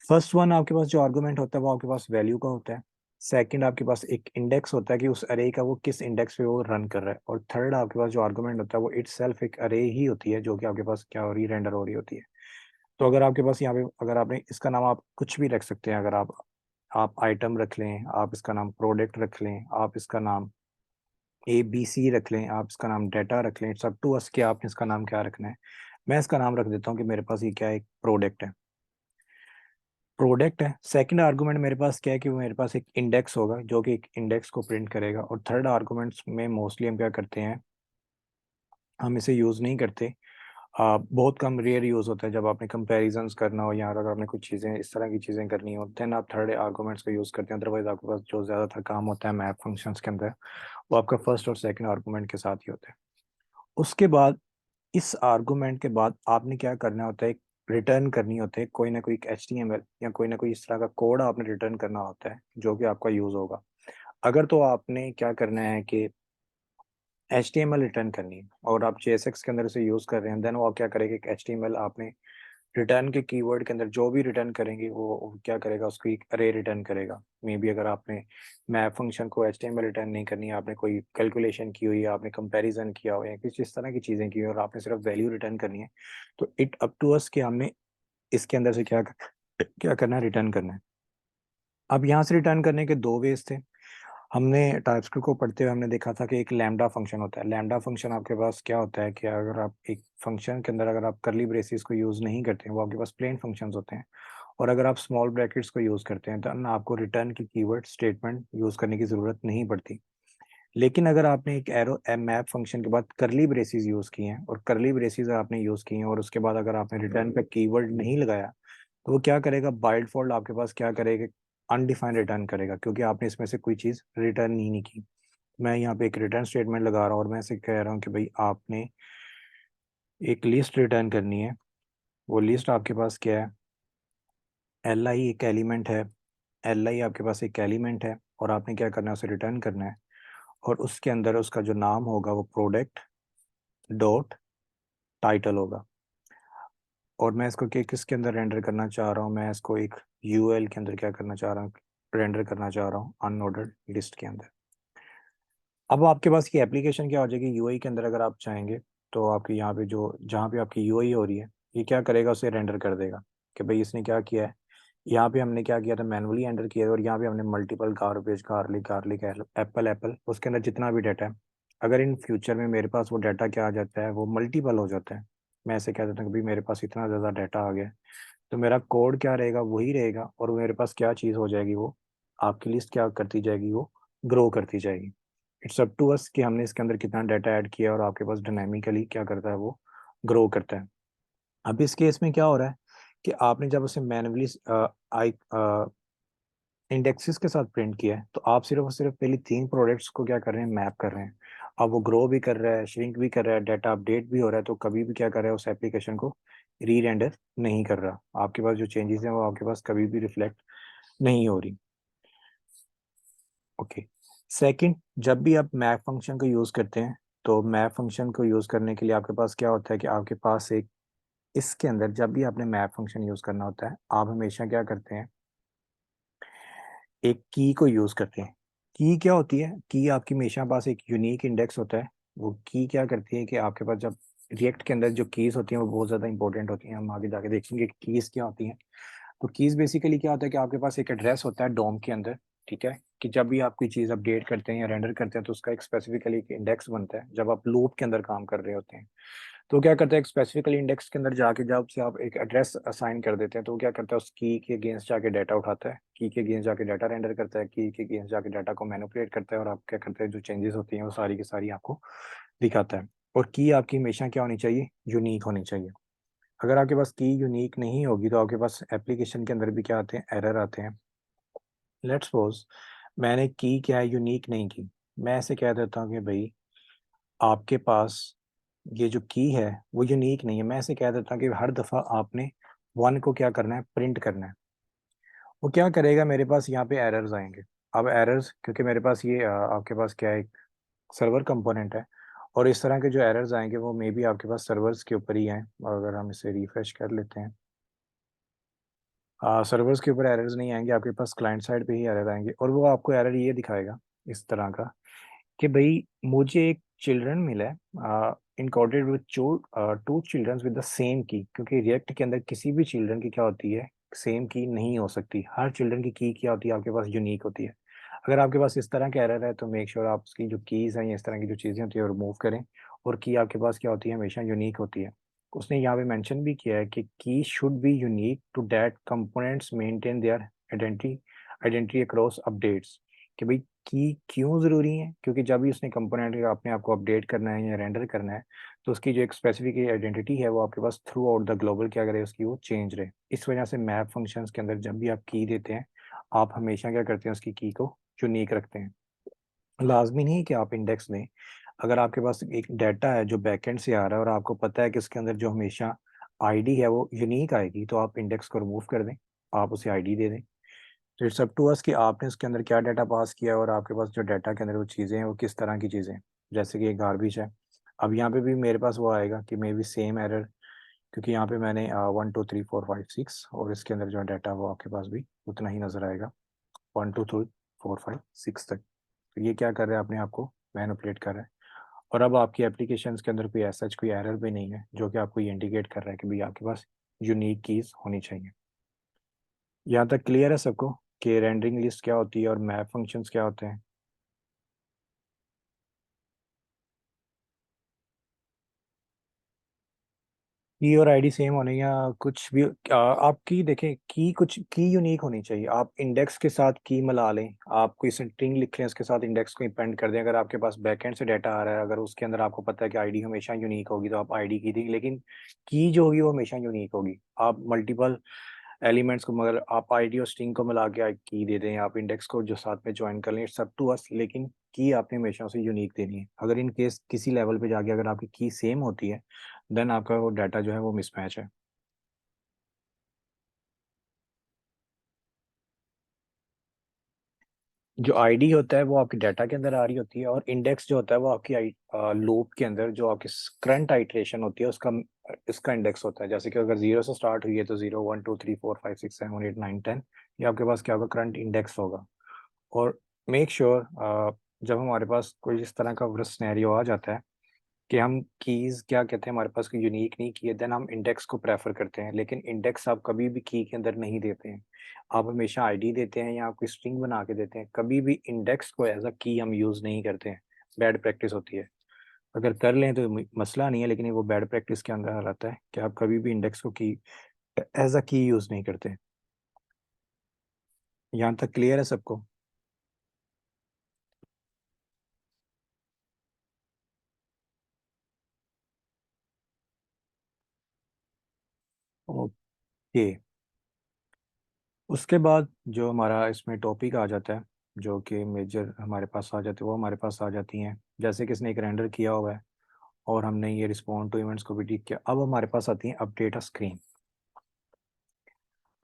फर्स्ट वन आपके पास जो आर्गुमेंट होता है वो आपके पास वैल्यू का होता है। सेकंड आपके पास एक इंडेक्स होता है कि उस अरे का वो किस इंडेक्स पे वो रन कर रहा है। और थर्ड आपके पास जो आर्गुमेंट होता है वो इटसेल्फ एक अरे ही होती है जो कि आपके पास क्या हो रही है, रेंडर हो रही होती है। तो अगर आपके पास यहाँ पे, अगर आपने इसका नाम आप कुछ भी रख सकते हैं, अगर आप आइटम रख लें, आप इसका नाम प्रोडक्ट रख लें, आप इसका नाम ABC रख लें, आप इसका नाम डाटा रख लें, इट्स अप टू अस कि आपने इसका नाम क्या रखना है। मैं इसका नाम रख देता हूँ कि मेरे पास ये क्या है, एक प्रोडक्ट है। प्रोडक्ट है। सेकंड आर्गुमेंट मेरे पास क्या है कि वो मेरे पास एक इंडेक्स होगा जो कि एक इंडेक्स को प्रिंट करेगा। और थर्ड आर्गुमेंट्स में मोस्टली हम क्या करते हैं, हम इसे यूज़ नहीं करते। बहुत कम रेयर यूज़ होता है जब आपने कंपैरिजंस करना हो या अगर आपने कुछ चीज़ें इस तरह की चीज़ें करनी हो, देन आप थर्ड आर्गुमेंट्स का यूज़ करते हैं। अदरवाइज आपके पास जो ज़्यादातर काम होता है मैप फंक्शंस के अंदर, वो आपका फर्स्ट और सेकंड आर्गुमेंट के साथ ही होता है। उसके बाद, इस आर्गुमेंट के बाद आपने क्या करना होता है, रिटर्न करनी होती है कोई ना कोई HTML या कोई ना कोई इस तरह का कोड आपने रिटर्न करना होता है जो कि आपका यूज़ होगा। अगर तो आपने क्या करना है कि HTML रिटर्न करनी है और आप JSX के अंदर इसे यूज़ कर रहे हैं, देन वो क्या करेगा, एक HTML आपने रिटर्न के कीवर्ड के अंदर जो भी रिटर्न करेंगे वो क्या करेगा, उसको एक अरे रिटर्न करेगा। मे बी अगर आपने मैप फंक्शन को HTML रिटर्न नहीं करनी है, आपने कोई कैलकुलेशन की हुई है, आपने कंपैरिजन किया हो या किसी इस तरह की चीज़ें की हो और आपने सिर्फ वैल्यू रिटर्न करनी है, तो इट अप टू अस कि हमने इसके अंदर से क्या करना है, रिटर्न करना है। अब यहाँ से रिटर्न करने के दो वेज थे। हमने टाइपस्क्रिप्ट को पढ़ते हुए हमने देखा था कि एक लैम्डा फंक्शन होता है। लैम्डा फंक्शन आपके पास क्या होता है कि अगर आप एक फंक्शन के अंदर अगर आप करली ब्रेसिस को यूज़ नहीं करते हैं, वो आपके पास प्लेन फंक्शंस होते हैं। और अगर आप स्मॉल ब्रैकेट्स को यूज़ करते हैं तो ना आपको रिटर्न की कीवर्ड स्टेटमेंट यूज़ करने की ज़रूरत नहीं पड़ती। लेकिन अगर आपने एक एरो मैप फंक्शन के बाद करली ब्रेसिस यूज़ किए हैं और करली ब्रेसिस आपने यूज़ किए हैं और उसके बाद अगर आपने रिटर्न पे कीवर्ड नहीं लगाया, तो वो क्या करेगा, बाय डिफॉल्ट आपके पास क्या करेगा, अनडिफाइंड रिटर्न करेगा क्योंकि आपने इसमें से कोई चीज़ रिटर्न ही नहीं की। मैं यहाँ पे एक रिटर्न स्टेटमेंट लगा रहा हूँ और मैं इसे कह रहा हूँ कि भाई आपने एक लिस्ट रिटर्न करनी है। वो लिस्ट आपके पास क्या है, Li एक एलिमेंट है, Li आपके पास एक एलिमेंट है और आपने क्या करना है, उसे रिटर्न करना है। और उसके अंदर उसका जो नाम होगा वो प्रोडक्ट डॉट टाइटल होगा। और मैं इसको किसके अंदर रेंडर करना चाह रहा हूँ, मैं इसको एक UL के अंदर क्या करना चाह रहा हूँ, रेंडर करना चाह रहा हूँ, अनऑर्डर्ड लिस्ट के अंदर। अब आपके पास की एप्लीकेशन क्या हो जाएगी, UI के अंदर अगर आप चाहेंगे तो आपकी यहाँ पे जो जहाँ पे आपकी UI हो रही है, ये क्या करेगा, उसे रेंडर कर देगा कि भाई इसने क्या किया है। यहाँ पे हमने क्या किया था, मैनुअली एंटर किया था और यहाँ पे हमने multiple garbage, garlic garlic, Apple Apple, उसके अंदर जितना भी डाटा है, अगर इन फ्यूचर में मेरे पास वो डाटा क्या आ जाता है, वो मल्टीपल हो जाता है। मैं ऐसे कह देता हूँ कि भाई मेरे पास इतना ज़्यादा डाटा आ गया है, तो मेरा कोड क्या रहेगा, वही रहेगा। और मेरे पास क्या चीज़ हो जाएगी, वो आपकी लिस्ट क्या करती जाएगी, वो ग्रो करती जाएगी। इट्स अप टू अस कि हमने इसके अंदर कितना डाटा ऐड किया और आपके पास डायनामिकली क्या करता है, वो ग्रो करता है। अब इस केस में क्या हो रहा है कि आपने जब उसे मैनुअली आई इंडेक्सेस के साथ प्रिंट किया है, तो आप सिर्फ और सिर्फ पहले तीन प्रोडक्ट्स को क्या कर रहे हैं, मैप कर रहे हैं। अब वो ग्रो भी कर रहा है, श्रिंक भी कर रहा है, डाटा अपडेट भी हो रहा है, तो कभी भी क्या कर रहा है, उस एप्लीकेशन को री रेंडर नहीं कर रहा। आपके पास जो चेंजेस हैं वो आपके पास कभी भी रिफ्लेक्ट नहीं हो रही। ओके। सेकंड, जब भी आप मैप फंक्शन को यूज़ करते हैं, तो मैप फंक्शन को यूज़ करने के लिए आपके पास क्या होता है कि आपके पास एक, इसके अंदर जब भी आपने मैप फंक्शन यूज़ करना होता है, आप हमेशा क्या करते हैं, एक की को यूज़ करते हैं। की क्या होती है, की आपकी हमेशा पास एक यूनिक इंडेक्स होता है। वो की क्या करती है कि आपके पास जब रिएक्ट के अंदर जो कीज होती हैं वो बहुत ज़्यादा इंपॉर्टेंट होती हैं, हम आगे जाके देखेंगे कि कीज क्या होती हैं। तो कीज बेसिकली क्या होता है कि आपके पास एक एड्रेस होता है डोम के अंदर, ठीक है, कि जब भी आप कोई चीज़ अपडेट करते हैं या रेंडर करते हैं तो उसका एक स्पेसिफिकली एक इंडेक्स बनता है जब आप लूप के अंदर काम कर रहे होते हैं। तो क्या करता है, एक स्पेसिफिकली इंडेक्स के अंदर जाके जब से आप एक एड्रेस असाइन कर देते हैं तो वो क्या करता है, उस की के अगेंस्ट जाके डाटा उठाता है, की के अगेंस्ट जाके डाटा रेंडर करता है, की के अगेंस्ट जाके डाटा को मैनिपुलेट करता है, और आप क्या करते हैं, जो चेंजेस होती हैं वो सारी की सारी आपको दिखाता है। और की आपकी हमेशा क्या होनी चाहिए, यूनिक होनी चाहिए। अगर आपके पास की यूनिक नहीं होगी तो आपके पास एप्लीकेशन के अंदर भी क्या आते हैं, एरर आते हैं। लेट्स सपोज मैंने की क्या है, यूनिक नहीं की, मैं ऐसे कह देता हूँ कि भाई आपके पास ये जो की है वो यूनिक नहीं है, मैं ऐसे कह देता हूँ कि हर दफ़ा आपने वन को क्या करना है, प्रिंट करना है। वो क्या करेगा, मेरे पास यहाँ पे एरर्स आएंगे। अब एरर्स क्योंकि मेरे पास ये आपके पास क्या है, एक सर्वर कंपोनेंट है, और इस तरह के जो एरर्स आएंगे वो मे बी आपके पास सर्वर्स के ऊपर ही हैं। और अगर हम इसे रिफ्रेश कर लेते हैं, सर्वर्स के ऊपर एरर्स नहीं आएंगे, आपके पास क्लाइंट साइड पे ही एरर आएंगे, और वो आपको एरर ये दिखाएगा इस तरह का कि भाई मुझे एक चिल्ड्रन मिला है encoded with two children with the same की, क्योंकि रिएक्ट के अंदर किसी भी चिल्ड्रन की क्या होती है, सेम की नहीं हो सकती, हर चिल्ड्रन की क्या होती है, आपके पास यूनिक होती है। अगर आपके पास इस तरह का एरर है तो मेक श्योर आप उसकी जो कीज़ हैं या इस तरह की जो चीज़ें होती है रिमूव करें, और की आपके पास क्या होती है, हमेशा यूनिक होती है। उसने यहाँ पे मेंशन भी किया है कि key should be unique to that components maintain their identity identity across updates. कि भाई की क्यों ज़रूरी है, क्योंकि जब भी उसने कंपोनेंट अपने आप को अपडेट करना है या रेंडर करना है तो उसकी जो एक स्पेसिफिक आइडेंटिटी है वो आपके pass through out the global क्या करे, उसकी वो चेंज रहे। इस वजह से मैप फंक्शंस के अंदर जब भी आप की देते हैं आप हमेशा क्या करते हैं, उसकी की को यूनिक रखते हैं। लाजमी नहीं कि आप इंडेक्स दें। अगर आपके पास एक डाटा है जो बैकएंड से आ रहा है और आपको पता है कि उसके अंदर जो हमेशा आईडी है वो यूनिक आएगी, तो आप इंडेक्स को रिमूव कर दें, आप उसे आईडी दे दें। तो इट्स अप टू अस कि आपने उसके अंदर क्या डाटा पास किया है और आपके पास जो डाटा के अंदर वो चीज़ें हैं वो किस तरह की चीज़ें हैं। जैसे कि एक गार्बेज है, अब यहाँ पे भी मेरे पास वो आएगा कि मे बी सेम एरर, क्योंकि यहाँ पे मैंने 1 2 3 4 5 6 और इसके अंदर जो डाटा वो आपके पास भी उतना ही नज़र आएगा, 1 2 3 4 5 6 तक। तो ये क्या कर रहा है, अपने आप को मैनिपुलेट कर रहा है। और अब आपकी एप्लीकेशंस के अंदर कोई ऐसा कोई एरर भी नहीं है जो कि आपको ये इंडिकेट कर रहा है कि भाई आपके पास यूनिक कीज होनी चाहिए। यहाँ तक क्लियर है सबको कि रेंडरिंग लिस्ट क्या होती है और मैप फंक्शंस क्या होते हैं। की और आईडी सेम होने या कुछ भी आपकी देखें, की कुछ की यूनिक होनी चाहिए। आप इंडेक्स के साथ की मिला लें, आप कोई स्ट्रिंग लिख लें, उसके साथ इंडेक्स को इंपेंड कर दें। अगर आपके पास बैकएंड से डाटा आ रहा है, अगर उसके अंदर आपको पता है कि आईडी हमेशा यूनिक होगी तो आप आईडी की दें, लेकिन की जो होगी वो हमेशा यूनिक होगी। आप मल्टीपल एलिमेंट्स को, मगर आप आईडी और स्ट्रिंग को मिला के की दे दें, आप इंडेक्स को जो साथ में ज्वाइन कर लें, इट्स अप टू अस, लेकिन की आपने हमेशा उसे यूनिक देनी है। अगर इन केस किसी लेवल पे जाके अगर आपकी की सेम होती है देन आपका वो डाटा जो है वो मिसमैच है। जो आईडी होता है वो आपके डाटा के अंदर आ रही होती है, और इंडेक्स जो होता है वो आपकी लूप के अंदर जो आपकी करंट आइट्रेशन होती है उसका इसका इंडेक्स होता है। जैसे कि अगर 0 से स्टार्ट हुई है तो 0 1 2 3 4 5 6 7 8 9 10, ये आपके पास क्या होगा, करंट इंडेक्स होगा। और मेक श्योर जब हमारे पास कोई इस तरह का सिनेरियो आ जाता है कि हम कीज क्या कहते हैं, हमारे पास कोई यूनिक नहीं की है, देन हम इंडेक्स को प्रेफर करते हैं। लेकिन इंडेक्स आप कभी भी की के अंदर नहीं देते हैं, आप हमेशा आईडी देते हैं या आप कोई स्ट्रिंग बना के देते हैं। कभी भी इंडेक्स को एज अ की हम यूज नहीं करते हैं, बैड प्रैक्टिस होती है। अगर कर लें तो मसला नहीं है, लेकिन वो बैड प्रैक्टिस के अंदर आता है कि आप कभी भी इंडेक्स को की एज अ की यूज नहीं करते। यहाँ तक क्लियर है सबको? ओके, उसके बाद जो हमारा इसमें टॉपिक आ जाता है, जो कि मेजर हमारे पास आ जाते हैं, वो हमारे पास आ जाती हैं। जैसे किसने एक रेंडर किया हुआ है और हमने ये रिस्पॉन्ड टू इवेंट्स को भी ठीक किया, अब हमारे पास आती है अपडेट अ स्क्रीन।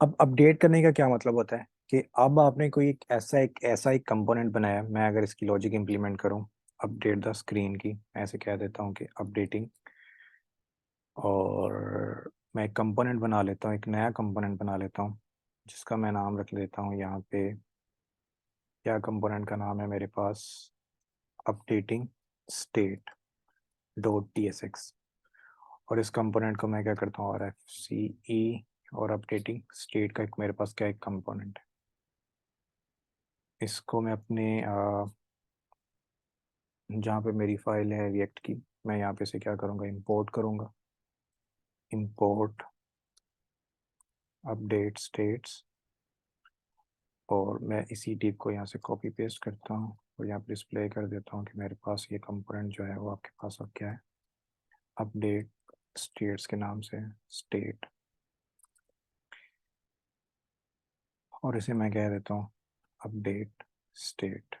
अब अपडेट करने का क्या मतलब होता है कि अब आपने कोई एक ऐसा एक कंपोनेंट बनाया, मैं अगर इसकी लॉजिक इंप्लीमेंट करूं, अपडेट द स्क्रीन की, मैं ऐसे कह देता हूं कि अपडेटिंग, और मैं एक कंपोनेंट बना लेता हूं, एक नया कंपोनेंट बना लेता हूं जिसका मैं नाम रख लेता हूं यहाँ पे, क्या कंपोनेंट का नाम है मेरे पास, updating state dot T S X. और इस कंपोनेंट को मैं क्या करता हूँ, आर एफ सी ई, और अपडेटिंग स्टेट का एक मेरे पास क्या एक कंपोनेंट है। इसको मैं अपने जहाँ पे मेरी फाइल है रिएक्ट की, मैं यहाँ पे से क्या करूँगा, इंपोर्ट करूँगा, इंपोर्ट अपडेट स्टेट्स, और मैं इसी टिप को यहाँ से कॉपी पेस्ट करता हूँ और यहाँ पे डिस्प्ले कर देता हूँ कि मेरे पास ये कंपोनेंट जो है वो आपके पास अब क्या है, अपडेट स्टेट्स के नाम से स्टेट, और इसे मैं कह देता हूँ अपडेट स्टेट।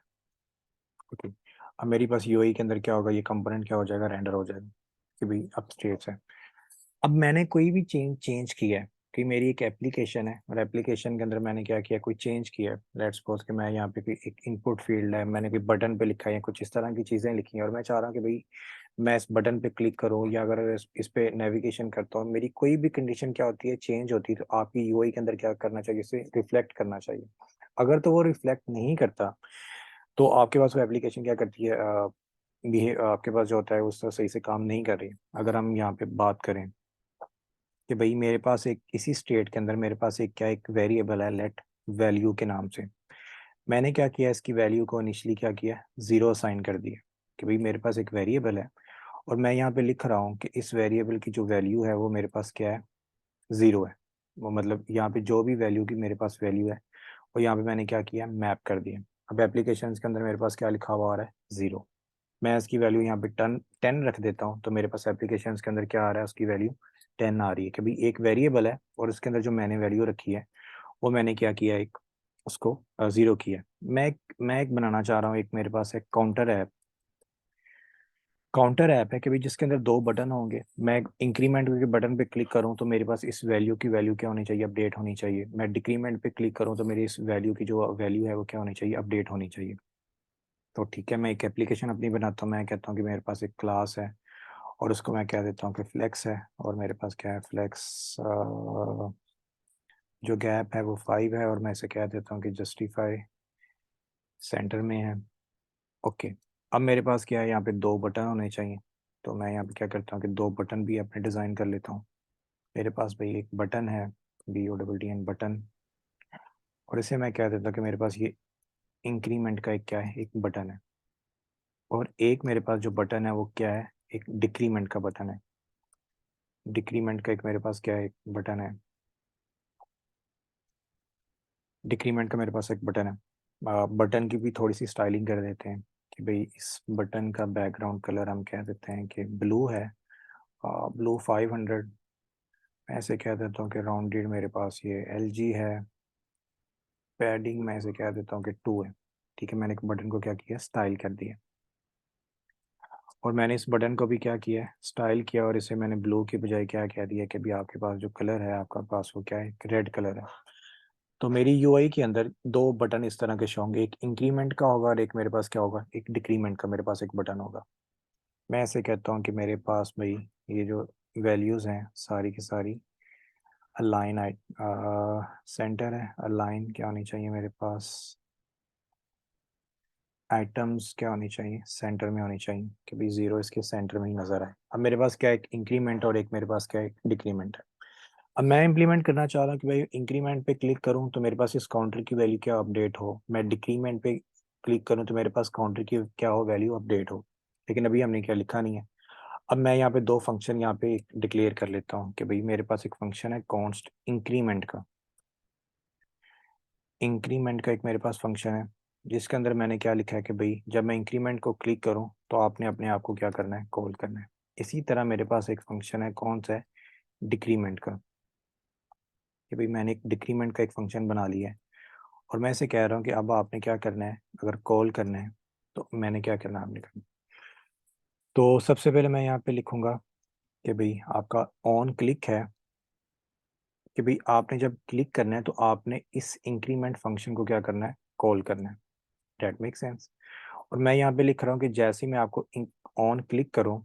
ओके, अब मेरी पास यूआई के अंदर क्या होगा, ये कंपोनेंट क्या हो जाएगा, रेंडर हो जाएगा कि भाई अब स्टेट्स है। अब मैंने कोई भी चेंज चेंज किया है कि मेरी एक एप्लीकेशन है और एप्लीकेशन के अंदर मैंने क्या किया, कोई चेंज किया है, लेट्स सपोज कि मैं यहाँ पे कोई एक इनपुट फील्ड है, मैंने कोई बटन पे लिखा है, कुछ इस तरह की चीज़ें लिखी हैं और मैं चाह रहा हूँ कि भाई मैं इस बटन पे क्लिक करूँ या अगर इस पे नेविगेशन करता हूँ, मेरी कोई भी कंडीशन क्या होती है, चेंज होती है, तो आपकी यूआई के अंदर क्या करना चाहिए, इसे रिफ्लेक्ट करना चाहिए। अगर तो वो रिफ्लेक्ट नहीं करता तो आपके पास वो एप्लीकेशन क्या करती है, बिहेव आपके पास जो होता है उससे सही से काम नहीं कर रही। अगर हम यहाँ पे बात करें कि भाई मेरे पास एक इसी स्टेट के अंदर मेरे पास एक क्या एक वेरिएबल है लेट वैल्यू के नाम से, मैंने क्या किया, इसकी वैल्यू को इनिशियली क्या किया, जीरो असाइन कर दिया कि भाई मेरे पास एक वेरिएबल है और मैं यहाँ पे लिख रहा हूँ कि इस वेरिएबल की जो वैल्यू है वो मेरे पास क्या है, जीरो है। वो मतलब यहाँ पे जो भी वैल्यू की मेरे पास वैल्यू है और यहाँ पे मैंने क्या किया, मैप कर दिया। अब एप्लीकेशन के अंदर मेरे पास क्या लिखा हुआ आ रहा है, जीरो। मैं इसकी वैल्यू यहाँ पे 10 रख देता हूँ तो मेरे पास एप्लीकेशन के अंदर क्या आ रहा है, उसकी वैल्यू 10 आ रही है कि भाई एक वेरिएबल है और उसके अंदर जो मैंने वैल्यू रखी है वो मैंने क्या किया, एक उसको जीरो किया। मैं एक बनाना चाह रहा हूँ, एक मेरे पास एक काउंटर ऐप है कि भाई जिसके अंदर दो बटन होंगे, मैं इंक्रीमेंट के बटन पे क्लिक करूँ तो मेरे पास इस वैल्यू की वैल्यू क्या होनी चाहिए, अपडेट होनी चाहिए। मैं डिक्रीमेंट पे क्लिक करूँ तो मेरी इस वैल्यू की जो वैल्यू है वो क्या होनी चाहिए, अपडेट होनी चाहिए। तो ठीक है, मैं एक एप्लीकेशन अपनी बनाता हूँ, मैं कहता हूँ कि मेरे पास एक क्लास है और उसको मैं कह देता हूँ कि फ्लेक्स है, और मेरे पास क्या है, फ्लेक्स जो गैप है वो 5 है और मैं इसे कह देता हूँ कि जस्टिफाई सेंटर में है। ओके, अब मेरे पास क्या है, यहाँ पे दो बटन होने चाहिए, तो मैं यहाँ पे क्या करता हूँ कि दो बटन भी अपने डिज़ाइन कर लेता हूँ। मेरे पास भाई एक बटन है, BOTTN बटन, और इसे मैं कह देता हूँ कि मेरे पास ये इंक्रीमेंट का एक क्या है, एक बटन है, और एक मेरे पास जो बटन है वो क्या है, एक डिक्रीमेंट का बटन है। डिक्रीमेंट का एक मेरे पास क्या है, एक बटन है, डिक्रीमेंट का मेरे पास एक बटन है। बटन की भी थोड़ी सी स्टाइलिंग कर देते हैं कि भाई इस बटन का बैकग्राउंड कलर हम कह देते हैं कि ब्लू है, ब्लू 500। मैं ऐसे कह देता हूँ कि राउंडेड मेरे पास ये LG है, पैडिंग मैं ऐसे कह देता हूँ कि 2 है। ठीक है, मैंने एक बटन को क्या किया, स्टाइल कर दिया, और मैंने इस बटन को भी क्या किया, स्टाइल किया, और इसे मैंने ब्लू की बजाय क्या कह दिया कि भी आपके पास जो कलर है आपका पास वो क्या है, रेड कलर है। तो मेरी यूआई के अंदर दो बटन इस तरह के शो होंगे, एक इंक्रीमेंट का होगा और एक मेरे पास क्या होगा, एक डिक्रीमेंट का मेरे पास एक बटन होगा। मैं ऐसे कहता हूँ कि मेरे पास भाई ये जो वैल्यूज़ हैं सारी की सारी अलाइन सेंटर है, अलाइन क्या होनी चाहिए मेरे पास, आइटम्स क्या होनी चाहिए, सेंटर में होनी चाहिए कि भाई जीरो इसके सेंटर में ही नजर आए। अब मेरे पास क्या है, एक इंक्रीमेंट और एक मेरे पास क्या है, एक डिक्रीमेंट है। अब मैं इंप्लीमेंट करना चाह रहा हूँ कि भाई इंक्रीमेंट पे क्लिक करूँ तो मेरे पास इस काउंटर की वैल्यू क्या अपडेट हो, मैं डिक्रीमेंट पे क्लिक करूँ तो मेरे पास काउंटर की क्या हो, वैल्यू अपडेट हो। लेकिन अभी हमने क्या लिखा नहीं है। अब मैं यहाँ पे दो फंक्शन यहाँ पे डिक्लेयर कर लेता हूँ कि भाई मेरे पास एक फंक्शन है कॉन्स्ट इंक्रीमेंट का, इंक्रीमेंट का एक मेरे पास फंक्शन है जिसके अंदर मैंने क्या लिखा है कि भाई जब मैं इंक्रीमेंट को क्लिक करूं तो आपने अपने आप को क्या करना है, कॉल करना है। इसी तरह मेरे पास एक फंक्शन है, कौन सा है, डिक्रीमेंट का, कि भाई मैंने एक डिक्रीमेंट का एक फंक्शन बना लिया है और मैं इसे कह रहा हूँ कि अब आपने क्या करना है, अगर कॉल करना है तो मैंने क्या करना है, आपने करना है। तो सबसे पहले मैं यहाँ पे लिखूंगा कि भाई आपका ऑन क्लिक है, कि भाई आपने जब क्लिक करना है तो आपने इस इंक्रीमेंट फंक्शन को क्या करना है, कॉल करना है। That make sense. और मैं यहाँ पे लिख रहा हूँ कि जैसे ही मैं आपको ऑन क्लिक करूँ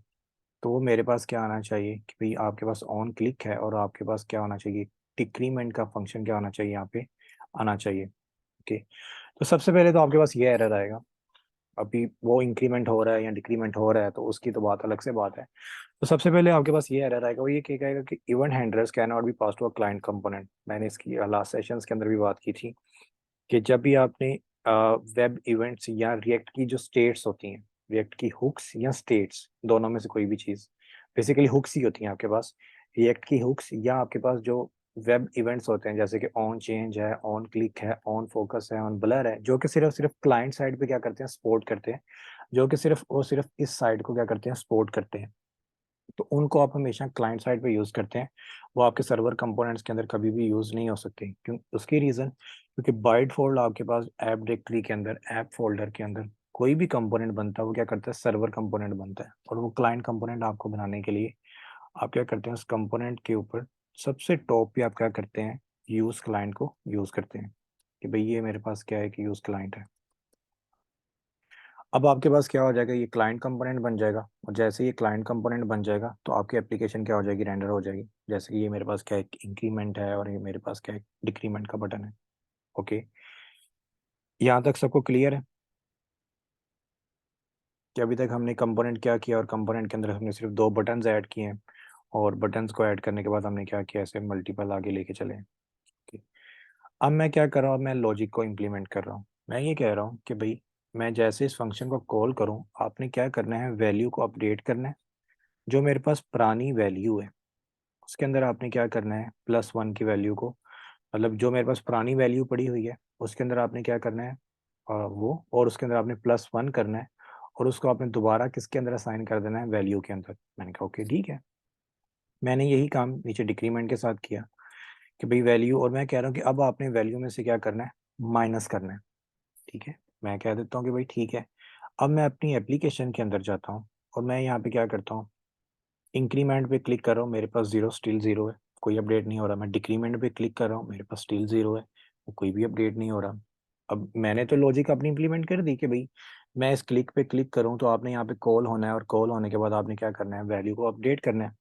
तो वो मेरे पास क्या आना चाहिए कि भाई आपके पास ऑन क्लिक है और आपके पास क्या होना चाहिए, डिक्रीमेंट का फंक्शन क्या होना चाहिए यहाँ पे, आना चाहिए। ओके, तो सबसे पहले तो आपके पास ये एरर आएगा, अभी वो इंक्रीमेंट हो रहा है या डिक्रीमेंट हो रहा है तो उसकी तो बात अलग से बात है। तो सबसे पहले आपके पास ये एरर आएगा, वो ये क्या कहेगा कि event handlers can not be pass to a client component. मैंने इसकी लास्ट सेशंस के अंदर भी बात की थी कि जब भी आपने वेब इवेंट्स या रिएक्ट की जो स्टेट्स होती हैं, रिएक्ट की हुक्स या स्टेट्स, दोनों में से कोई भी चीज़, बेसिकली हुक्स ही होती हैं आपके पास, रिएक्ट की हुक्स या आपके पास जो वेब इवेंट्स होते हैं जैसे कि ऑन चेंज है, ऑन क्लिक है, ऑन फोकस है, ऑन ब्लर है, जो कि सिर्फ सिर्फ क्लाइंट साइड पे क्या करते हैं, सपोर्ट करते हैं, जो कि सिर्फ इस साइड को क्या करते हैं, सपोर्ट करते हैं। तो उनको आप हमेशा क्लाइंट साइड पे यूज करते हैं, वो आपके सर्वर कंपोनेंट्स के अंदर कभी भी यूज नहीं हो सकते। क्यों? उसकी रीजन, क्योंकि बाय डिफॉल्ट आपके पास ऐप डायरेक्टरी के अंदर, ऐप फोल्डर के अंदर कोई भी कंपोनेंट बनता है वो क्या करता है, सर्वर कंपोनेंट बनता है। और वो क्लाइंट कंपोनेंट आपको बनाने के लिए आप क्या करते हैं, उस कंपोनेंट के ऊपर सबसे टॉप पे आप क्या करते हैं, यूज क्लाइंट को यूज करते हैं, कि भाई ये मेरे पास क्या है कि यूज क्लाइंट है। अब आपके पास क्या हो जाएगा, ये क्लाइंट कंपोनेंट बन जाएगा, और जैसे ये क्लाइंट कंपोनेंट बन जाएगा तो आपकी एप्लीकेशन क्या हो जाएगी, रेंडर हो जाएगी। जैसे कि ये मेरे पास क्या है, इंक्रीमेंट है, और ये मेरे पास क्या है, डिक्रीमेंट का बटन है। ओके, यहाँ तक सबको क्लियर है कि अभी तक हमने कंपोनेंट क्या किया, और कंपोनेंट के अंदर हमने सिर्फ दो बटन्स ऐड किए हैं, और बटन्स को ऐड करने के बाद हमने क्या किया, ऐसे मल्टीपल आगे लेके चले हैं। Okay. अब मैं क्या कर रहा हूँ, मैं लॉजिक को इम्प्लीमेंट कर रहा हूँ। मैं ये कह रहा हूँ कि भाई मैं जैसे इस फंक्शन को कॉल करूँ, आपने क्या करना है, वैल्यू को अपडेट करना है। जो मेरे पास पुरानी वैल्यू है उसके अंदर आपने क्या करना है, +1 की वैल्यू को, मतलब जो मेरे पास पुरानी वैल्यू पड़ी हुई है उसके अंदर आपने क्या करना है, वो, और उसके अंदर आपने +1 करना है, और उसको आपने दोबारा किसके अंदर असाइन कर देना है, वैल्यू के अंदर। मैंने कहा ओके ठीक है। मैंने यही काम नीचे डिक्रीमेंट के साथ किया कि भाई वैल्यू, और मैं कह रहा हूँ कि अब आपने वैल्यू में से क्या करना है, माइनस करना है। ठीक है, मैं कह देता हूँ कि भाई ठीक है। अब मैं अपनी एप्लीकेशन के अंदर जाता हूँ, और मैं यहाँ पे क्या करता हूँ, इंक्रीमेंट पे क्लिक कर रहा हूँ, मेरे पास जीरो, स्टिल जीरो है, कोई अपडेट नहीं हो रहा। मैं डिक्रीमेंट पे क्लिक कर रहा हूँ, मेरे पास स्टिल जीरो है, वो कोई भी अपडेट नहीं हो रहा। अब मैंने तो लॉजिक अपनी इंप्लीमेंट कर दी कि भाई मैं इस क्लिक पे क्लिक करूँ तो आपने यहाँ पे कॉल होना है, और कॉल होने के बाद आपने क्या करना है, वैल्यू को अपडेट करना है।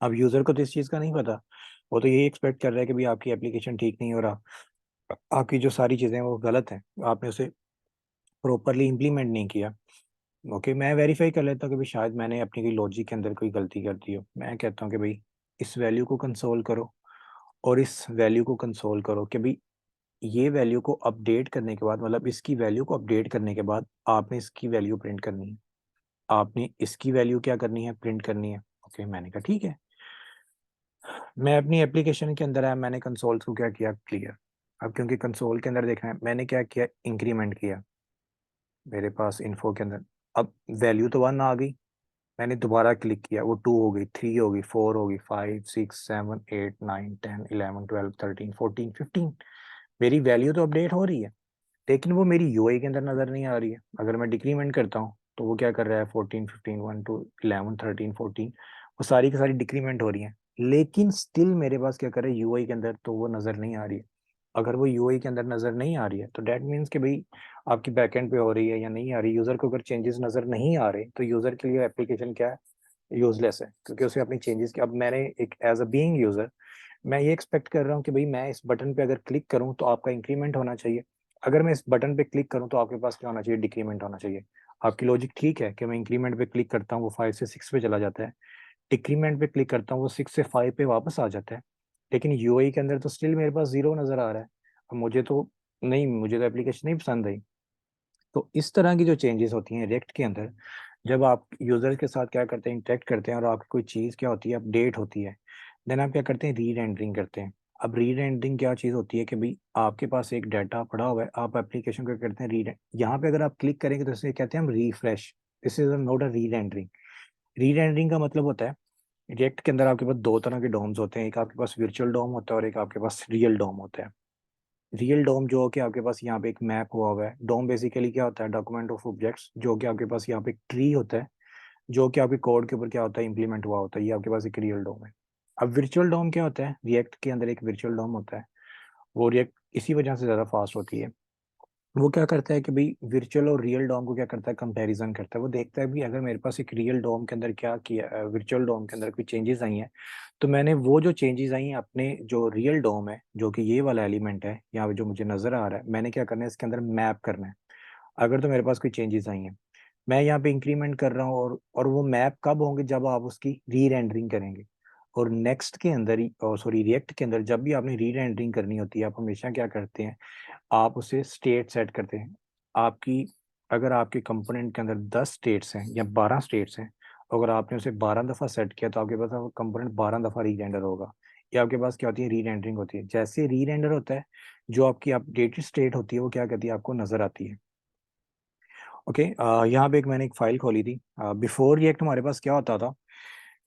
अब यूजर को तो इस चीज़ का नहीं पता, वो तो यही एक्सपेक्ट कर रहा है कि भाई आपकी एप्लीकेशन ठीक नहीं हो रहा, आपकी जो सारी चीज़ें हैं वो गलत हैं, आपने उसे प्रॉपरली इंप्लीमेंट नहीं किया। ओके, मैं वेरीफाई कर लेता हूँ कि भाई शायद मैंने अपनी कोई लॉजिक के अंदर कोई गलती कर दी हो। मैं कहता हूँ कि भाई इस वैल्यू को कंसोल करो, और इस वैल्यू को कंसोल करो, कि भाई ये वैल्यू को अपडेट करने के बाद, मतलब इसकी वैल्यू को अपडेट करने के बाद आपने इसकी वैल्यू प्रिंट करनी है, आपने इसकी वैल्यू क्या करनी है, प्रिंट करनी है। ओके, मैंने कहा ठीक है। मैं अपनी एप्लीकेशन के अंदर आया, मैंने कंसोल को क्या किया, क्लियर। अब क्योंकि कंसोल के अंदर देखना है, मैंने क्या किया, इंक्रीमेंट किया मेरे पास इन्फो के अंदर। अब वैल्यू तो 1 आ गई, मैंने दोबारा क्लिक किया, वो 2 हो गई, 3 हो गई, 4 हो गई, 5 6 7 8 9 10 11 12 13 14 15। मेरी वैल्यू तो अपडेट हो रही है, लेकिन वो मेरी यूआई के अंदर नजर नहीं आ रही है। अगर मैं डिक्रीमेंट करता हूँ तो वो क्या कर रहा है, 14 15 1 2 11 13 14, वो सारी की सारी डिक्रीमेंट हो रही है, लेकिन स्टिल मेरे पास क्या कर रहा है, यूआई के अंदर तो वो नजर नहीं आ रही है। अगर वो यूआई के अंदर नजर नहीं आ रही है तो डेट मीन्स कि भाई आपकी बैकएंड पे हो रही है या नहीं आ रही। यूजर को अगर चेंजेस नजर नहीं आ रहे तो यूजर के लिए एप्लीकेशन क्या है, यूजलेस है, क्योंकि उसे अपनी चेंजेस की, अब मैंने एक एज अ बीइंग यूजर मैं ये एक्सपेक्ट कर रहा हूँ कि भाई मैं इस बटन पे अगर क्लिक करूँ तो आपका इंक्रीमेंट होना चाहिए, अगर मैं इस बटन पे क्लिक करूँ तो आपके पास क्या होना चाहिए, डिक्रीमेंट होना चाहिए। आपकी लॉजिक ठीक है कि मैं इंक्रीमेंट पे क्लिक करता हूँ वो 5 से 6 पे चला जाता है, डिक्रीमेंट पे क्लिक करता हूँ वो 6 से 5 पे वापस आ जाता है, लेकिन यूआई के अंदर तो स्टिल मेरे पास जीरो नजर आ रहा है। अब मुझे तो नहीं, मुझे तो एप्लीकेशन नहीं पसंद आई। तो इस तरह की जो चेंजेस होती हैं रिएक्ट के अंदर, जब आप यूजर के साथ क्या करते हैं, इंटरेक्ट करते हैं, और आपकी कोई चीज़ क्या होती है, अपडेट होती है, देन आप क्या करते हैं, री रेंडरिंग करते हैं। अब री रेंडरिंग क्या चीज़ होती है कि भाई आपके पास एक डाटा पड़ा हुआ है, आप एप्लीकेशन को क्या करते हैं, री, यहाँ पे अगर आप क्लिक करेंगे तो इसे कहते हैं हम refresh. This is not a री रेंडरिंग। री रेंडरिंग का मतलब होता है, रिएक्ट के अंदर आपके पास दो तरह के डोम्स होते हैं, एक आपके पास वर्चुअल डोम होता है और एक आपके पास रियल डोम होता है। रियल डोम जो कि आपके पास यहाँ पे एक मैप हुआ है, डोम बेसिकली क्या होता है, डॉक्यूमेंट ऑफ ऑब्जेक्ट्स, जो कि आपके पास यहाँ पे एक ट्री होता है, जो कि आपके कोड के ऊपर क्या होता है, इंप्लीमेंट हुआ होता है। ये आपके पास एक रियल डोम है। अब वर्चुअल डोम क्या होता है, रिएक्ट के अंदर एक वर्चुअल डोम होता है, वो रिएक्ट इसी वजह से ज़्यादा फास्ट होती है। वो क्या करता है कि भाई वर्चुअल और रियल डोम को क्या करता है, कंपैरिजन करता है। वो देखता है भी अगर मेरे पास एक रियल डोम के अंदर क्या किया, वर्चुअल डोम के अंदर कोई चेंजेस आई हैं, तो मैंने वो जो चेंजेस आई हैं अपने जो रियल डोम है, जो कि ये वाला एलिमेंट है यहाँ पे जो मुझे नजर आ रहा है, मैंने क्या करना है, इसके अंदर मैप करना है। अगर तो मेरे पास कोई चेंजेस आई हैं, मैं यहाँ पे इंक्रीमेंट कर रहा हूँ, और वो मैप कब होंगे, जब आप उसकी री रेंडरिंग करेंगे। और नेक्स्ट के अंदर सॉरी रिएक्ट के अंदर जब भी आपने री रेंडरिंग करनी होती है, आप हमेशा क्या करते हैं, आप उसे स्टेट सेट करते हैं। आपकी अगर आपके कंपोनेंट के अंदर 10 स्टेट्स हैं या 12 स्टेट्स हैं, अगर आपने उसे 12 दफ़ा सेट किया तो आपके पास कंपोनेंट 12 दफ़ा री रेंडर होगा। या आपके पास क्या होती है, री रेंडरिंग होती है। जैसे री रेंडर होता है, जो आपकी अपडेटेड स्टेट होती है वो क्या करती है, आपको नजर आती है। ओके, यहाँ पे एक मैंने एक फाइल खोली थी। बिफोर रिएक्ट हमारे पास क्या होता था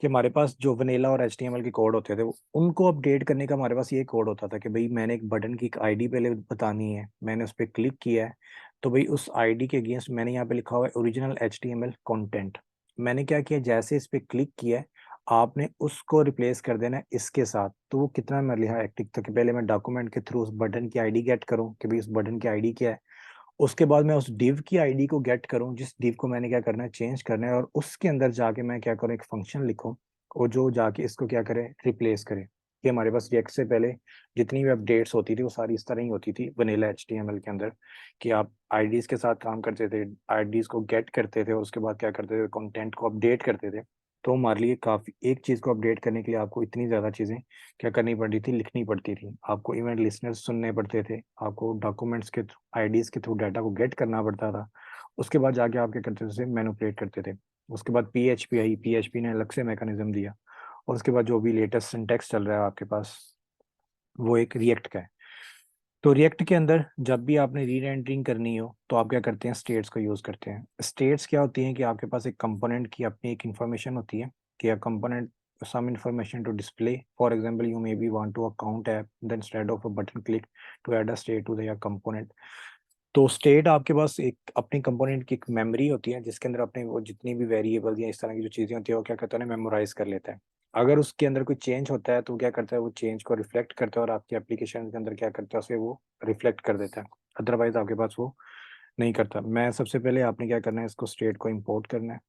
कि हमारे पास जो वनीला और HTML के कोड होते थे, उनको अपडेट करने का हमारे पास ये कोड होता था कि भाई मैंने एक बटन की एक आईडी पहले बतानी है, मैंने उस पर क्लिक किया है, तो भाई उस आईडी के अगेंस्ट मैंने यहाँ पे लिखा हुआ है ओरिजिनल HTML कंटेंट। मैंने क्या किया, जैसे इस पे क्लिक किया है, आपने उसको रिप्लेस कर देना है इसके साथ। तो वो कितना मेरे लिए हेक्टिक था कि पहले मैं डॉक्यूमेंट के थ्रू उस बटन की आईडी गेट करूँ कि भाई उस बटन की आईडी क्या है, उसके बाद मैं उस div की आईडी को गेट करूं, जिस div को मैंने क्या करना है, चेंज करना है, और उसके अंदर जाके मैं क्या करूं, एक फंक्शन लिखूं और जो जाके इसको क्या करे, रिप्लेस करे। कि हमारे पास रिएक्ट से पहले जितनी भी अपडेट्स होती थी वो सारी इस तरह ही होती थी वनीला HTML के अंदर, कि आप आईडीज के साथ काम करते थे, आईडीज को गेट करते थे और उसके बाद क्या करते थे, कंटेंट को अपडेट करते थे। तो हमारे लिए काफी, एक चीज को अपडेट करने के लिए आपको इतनी ज्यादा चीजें क्या करनी पड़ती थी, लिखनी पड़ती थी। आपको इवेंट लिसनर्स सुनने पड़ते थे, आपको डॉक्यूमेंट्स के आईडीज के थ्रू डाटा को गेट करना पड़ता था। उसके बाद जाके आप क्या करते थे, उसे मैनिपुलेट करते थे। उसके बाद PHP आई, PHP ने अलग से मैकेनिज्म दिया। और उसके बाद जो भी लेटेस्ट सिंटैक्स चल रहा है आपके पास, वो एक रिएक्ट का है। तो रिएक्ट के अंदर जब भी आपने री रेंडरिंग करनी हो तो आप क्या करते हैं, स्टेट्स को यूज करते हैं। स्टेट्स क्या होती हैं कि आपके पास एक कंपोनेंट की अपनी एक इंफॉर्मेशन होती है कि a component some information to display. For example, you maybe want to account app, then instead of a button click to add a state to the your component. तो स्टेट आपके पास एक अपनी कंपोनेंट की एक memory होती है जिसके अंदर अपने वो जितनी भी वेरिएबल्स या इस तरह की जो चीजें होती है वो क्या करता है, मेमोराइज कर लेता है। अगर उसके अंदर कोई चेंज होता है तो क्या करता है, वो चेंज को रिफ्लेक्ट करता है और आपकी एप्लीकेशन के अंदर क्या करता है, उसे वो रिफ्लेक्ट कर देता है। अदरवाइज आपके पास वो नहीं करता। मैं सबसे पहले आपने क्या करना है, इसको स्टेट को इम्पोर्ट करना है।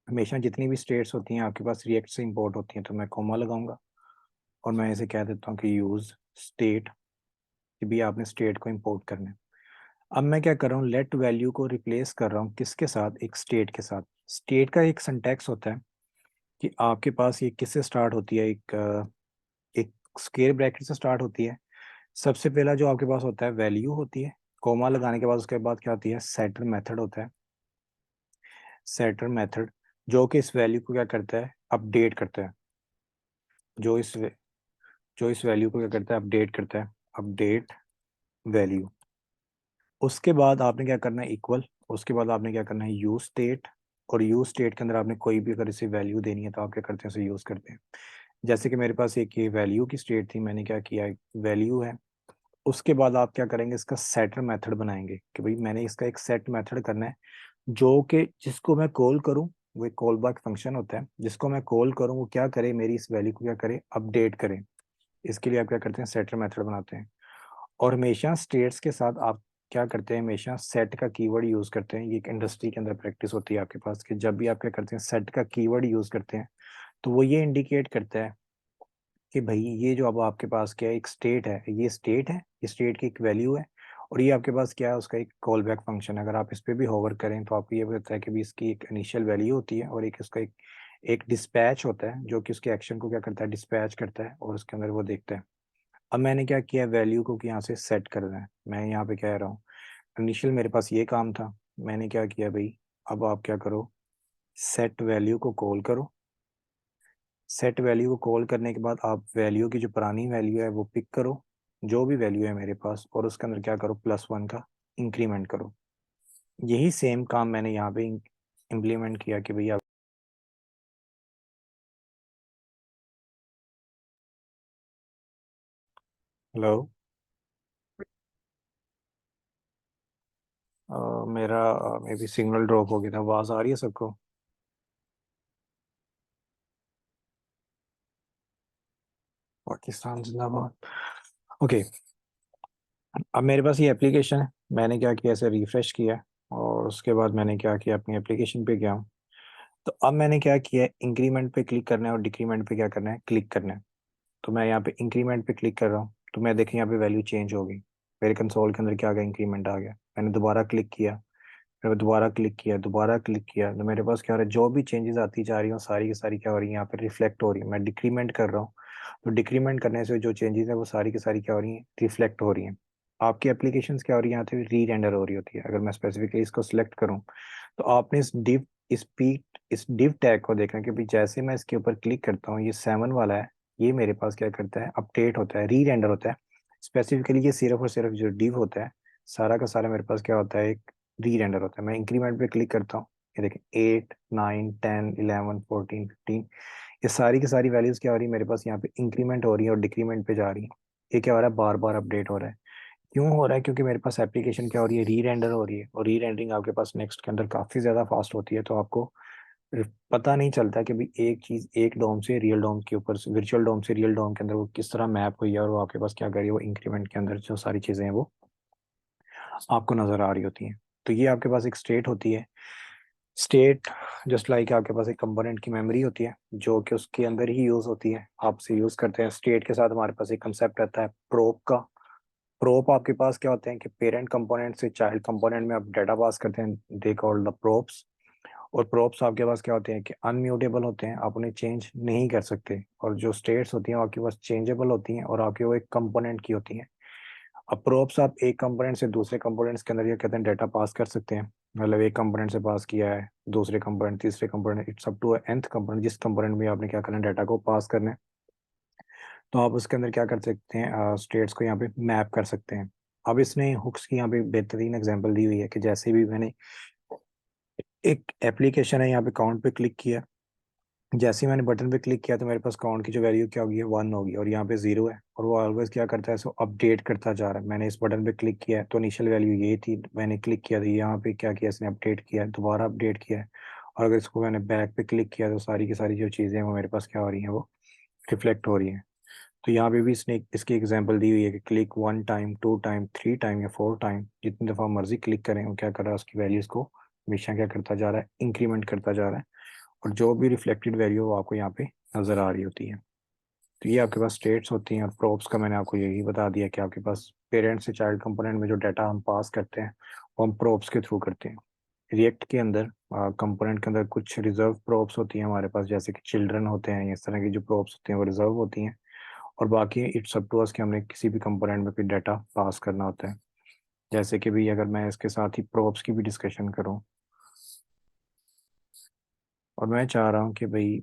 हमेशा जितनी भी स्टेट्स होती हैं आपके पास रिएक्ट से इम्पोर्ट होती हैं, तो मैं कॉमा लगाऊंगा और मैं इसे कह देता हूँ कि यूज स्टेट, कि भी आपने स्टेट को इम्पोर्ट करना है। अब मैं क्या कर रहा हूँ, लेट वैल्यू को रिप्लेस कर रहा हूँ किसके साथ, एक स्टेट के साथ। स्टेट का एक सिंटैक्स होता है कि आपके पास ये किससे स्टार्ट होती है, एक स्क्वायर ब्रैकेट से स्टार्ट होती है। सबसे पहला जो आपके पास होता है वैल्यू होती है, कोमा लगाने के बाद उसके बाद क्या होती है, सेटर मेथड होता है। सेटर मेथड जो कि इस वैल्यू को क्या करता है, अपडेट करता है। जो इस जो इस वैल्यू को क्या करता है, अपडेट करता है, अपडेट वैल्यू। उसके बाद आपने क्या करना है, इक्वल। उसके बाद आपने क्या करना है, यूज स्टेट। और यूज स्टेट के अंदर आपने कोई भी अगर इसे वैल्यू देनी है तो आप क्या करते हैं, उसे यूज करते हैं। जैसे कि मेरे पास एक ये वैल्यू की स्टेट थी, मैंने क्या किया, वैल्यू है। उसके बाद आप क्या करेंगे, इसका सेटर मेथड बनाएंगे कि भाई मैंने इसका एक सेट मेथड करना है, जो कि जिसको मैं कॉल करूं, वो एक कॉल बैक फंक्शन होता है, जिसको मैं कॉल करूं वो क्या करे, मेरी इस वैल्यू को क्या करे, अपडेट करे। इसके लिए आप क्या करते हैं, सेटर मेथड बनाते हैं। और हमेशा स्टेट्स के साथ आप क्या करते हैं, हमेशा सेट का कीवर्ड यूज करते हैं। ये एक इंडस्ट्री के अंदर प्रैक्टिस होती है आपके पास कि जब भी आप क्या करते हैं, सेट का कीवर्ड यूज करते हैं, तो वो ये इंडिकेट करता है कि भाई ये जो अब आपके पास क्या है, एक स्टेट है, ये स्टेट है, ये स्टेट की एक वैल्यू है, और ये आपके पास क्या है, उसका एक कॉल बैक फंक्शन है। अगर आप इस पे भी होवर करें तो आपको ये पता है कि भी इसकी एक इनिशियल वैल्यू होती है और एक इसका एक डिस्पैच होता है जो कि उसके एक्शन को क्या करता है, डिस्पैच करता है और उसके अंदर वो देखता है। अब मैंने क्या किया, वैल्यू को कि यहाँ से सेट करना है। मैं यहाँ पे कह रहा हूँ, इनिशियल मेरे पास ये काम था, मैंने क्या किया भाई, अब आप क्या करो, सेट वैल्यू को कॉल करो। सेट वैल्यू को कॉल करने के बाद आप वैल्यू की जो पुरानी वैल्यू है वो पिक करो, जो भी वैल्यू है मेरे पास, और उसके अंदर क्या करो, +1 का इंक्रीमेंट करो। यही सेम काम मैंने यहाँ पे इम्प्लीमेंट किया कि भैया, हेलो, मेरा मे बी सिग्नल ड्रॉप हो गया था। आवाज़ आ रही है सबको? पाकिस्तान जिंदाबाद। ओके, अब मेरे पास ये एप्लीकेशन है। मैंने क्या किया, इसे रिफ्रेश किया और उसके बाद मैंने क्या किया, अपनी एप्लीकेशन पे गया हूँ। तो अब मैंने क्या किया, इंक्रीमेंट पे क्लिक करना है और डिक्रीमेंट पे क्या करना है, क्लिक करना है। तो मैं यहाँ पे इंक्रीमेंट पे क्लिक कर रहा हूँ, तो मैं देखें यहाँ पे वैल्यू चेंज हो गई। मेरे कंसोल के अंदर क्या आ गया, इंक्रीमेंट आ गया। मैंने दोबारा क्लिक किया, मैंने दोबारा क्लिक किया, दोबारा क्लिक किया, तो मेरे पास क्या हो रहा है, जो भी चेंजेस आती जा रही हैं सारी की सारी क्या हो रही है यहाँ पे रिफ्लेक्ट हो रही है। मैं डिक्रीमेंट कर रहा हूँ, तो डिक्रीमेंट करने से जो चेंजेस है वो सारी की सारी क्या हो रही हैं, रिफ्लेक्ट हो रही हैं। आपकी एप्लीकेशन क्या हो रही है यहाँ पे, री रेंडर हो रही होती है। अगर मैं स्पेसिफिकली इसको सिलेक्ट करूँ, तो आपने इस div टैग को देखना कि भाई जैसे मैं इसके ऊपर क्लिक करता हूँ, ये 7 वाला है, ये मेरे पास क्या करता है, अपडेट होता है, री रेंडर होता है। स्पेसिफिकली ये सिर्फ और सिर्फ जो div होता है, सारा का सारा मेरे पास क्या होता है, एक री रेंडर होता है। मैं इंक्रीमेंट पे क्लिक करता हूँ, ये देखें 8 9 10 11 14 15, ये सारी की सारी वैल्यूज क्या हो रही है मेरे पास यहाँ पे इंक्रीमेंट हो रही है और डिक्रीमेंट पे जा रही है। ये क्या हो रहा है, बार बार अपडेट हो रहा है। क्यों हो रहा है, क्योंकि मेरे पास एप्लीकेशन क्या हो रही है, री रेंडर हो रही है, और री रेंडरिंग आपके पास नेक्स्ट के अंदर काफ़ी ज़्यादा फास्ट होती है। तो आपको पता नहीं चलता कि भाई एक चीज़ एक डोम से रियल डोम के ऊपर, वर्चुअल डोम से रियल डोम के अंदर वो किस तरह मैप हुई है, और वो आपके पास क्या कर रही है, वो इंक्रीमेंट के अंदर जो सारी चीज़ें हैं वो आपको नज़र आ रही होती हैं। तो ये आपके पास एक स्टेट होती है। स्टेट जस्ट लाइक आपके पास एक कंपोनेंट की मेमोरी होती है जो कि उसके अंदर ही यूज़ होती है, आप उसे यूज़ करते हैं। स्टेट के साथ हमारे पास एक कंसेप्ट रहता है प्रोप का। प्रोप आपके पास क्या होते हैं कि पेरेंट कंपोनेंट से चाइल्ड कंपोनेंट में आप डाटा पास करते हैं, दे कॉल्ड द प्रोप्स। और प्रोप्स आपके पास क्या होते हैं कि अनम्यूटेबल होते हैं, आप उन्हें चेंज नहीं कर सकते। और जो स्टेट्स होती हैं वो आपके पास चेंजेबल होती हैं, और आपके वो एक कंपोनेंट की होती हैं। अब प्रोप्स आप एक कंपोनेंट से दूसरे कंपोनेंट्स के अंदर ये कहते हैं डाटा पास कर सकते हैं। मतलब एक कंपोनेंट से पास किया है, दूसरे कंपोनेंट, तीसरे component, it's up to nth component, जिस कंपोनेंट में आपने क्या करना है, डाटा को पास करना है। तो आप उसके अंदर क्या कर सकते हैं, स्टेट्स को यहाँ पे मैप कर सकते हैं। अब इसने हुक्स की यहाँ पे बेहतरीन एग्जांपल दी हुई है कि जैसे भी मैंने एक एप्लीकेशन है, यहाँ पे काउंट पे क्लिक किया, जैसे ही मैंने बटन पे क्लिक किया तो मेरे पास काउंट की जो वैल्यू क्या होगी, 1 होगी, और यहाँ पे 0 है। और वो ऑलवेज क्या करता है, सो अपडेट करता जा रहा है। मैंने इस बटन पे क्लिक किया तो इनिशियल वैल्यू ये थी, मैंने क्लिक किया तो यहाँ पे क्या किया, इसने अपडेट किया, दोबारा अपडेट किया है। और अगर इसको मैंने बैक पे क्लिक किया तो सारी की सारी जो चीज़ें हैं वो मेरे पास क्या हो रही हैं, वो रिफ्लेक्ट हो रही हैं। तो यहाँ पे भी इसने इसकी एग्जांपल दी हुई है कि क्लिक 1 टाइम, 2 टाइम, 3 टाइम या 4 टाइम, जितनी दफ़ा मर्जी क्लिक करें, वो क्या कर रहा है, उसकी वैल्यूज़ को हमेशा क्या करता जा रहा है, इंक्रीमेंट करता जा रहा है। और जो भी रिफ्लेक्टेड वैल्यू वो आपको यहाँ पे नज़र आ रही होती है। तो ये आपके पास स्टेट्स होती हैं। और प्रोप्स का मैंने आपको यही बता दिया कि आपके पास पेरेंट्स से चाइल्ड कंपोनेंट में जो डाटा हम पास करते हैं वो हम प्रोप्स के थ्रू करते हैं। रिएक्ट के अंदर कंपोनेंट के अंदर कुछ रिजर्व प्रोप्स होती हैं हमारे पास, जैसे कि चिल्ड्रन होते हैं, इस तरह की जो प्रोप्स होती हैं वो रिजर्व होती हैं। और बाकी इट्स अप टू अस कि हमने किसी भी कंपोनेंट में कोई डाटा पास करना होता है। जैसे कि भी अगर मैं इसके साथ ही प्रोप्स की भी डिस्कशन करूं, और मैं चाह रहा हूं कि भाई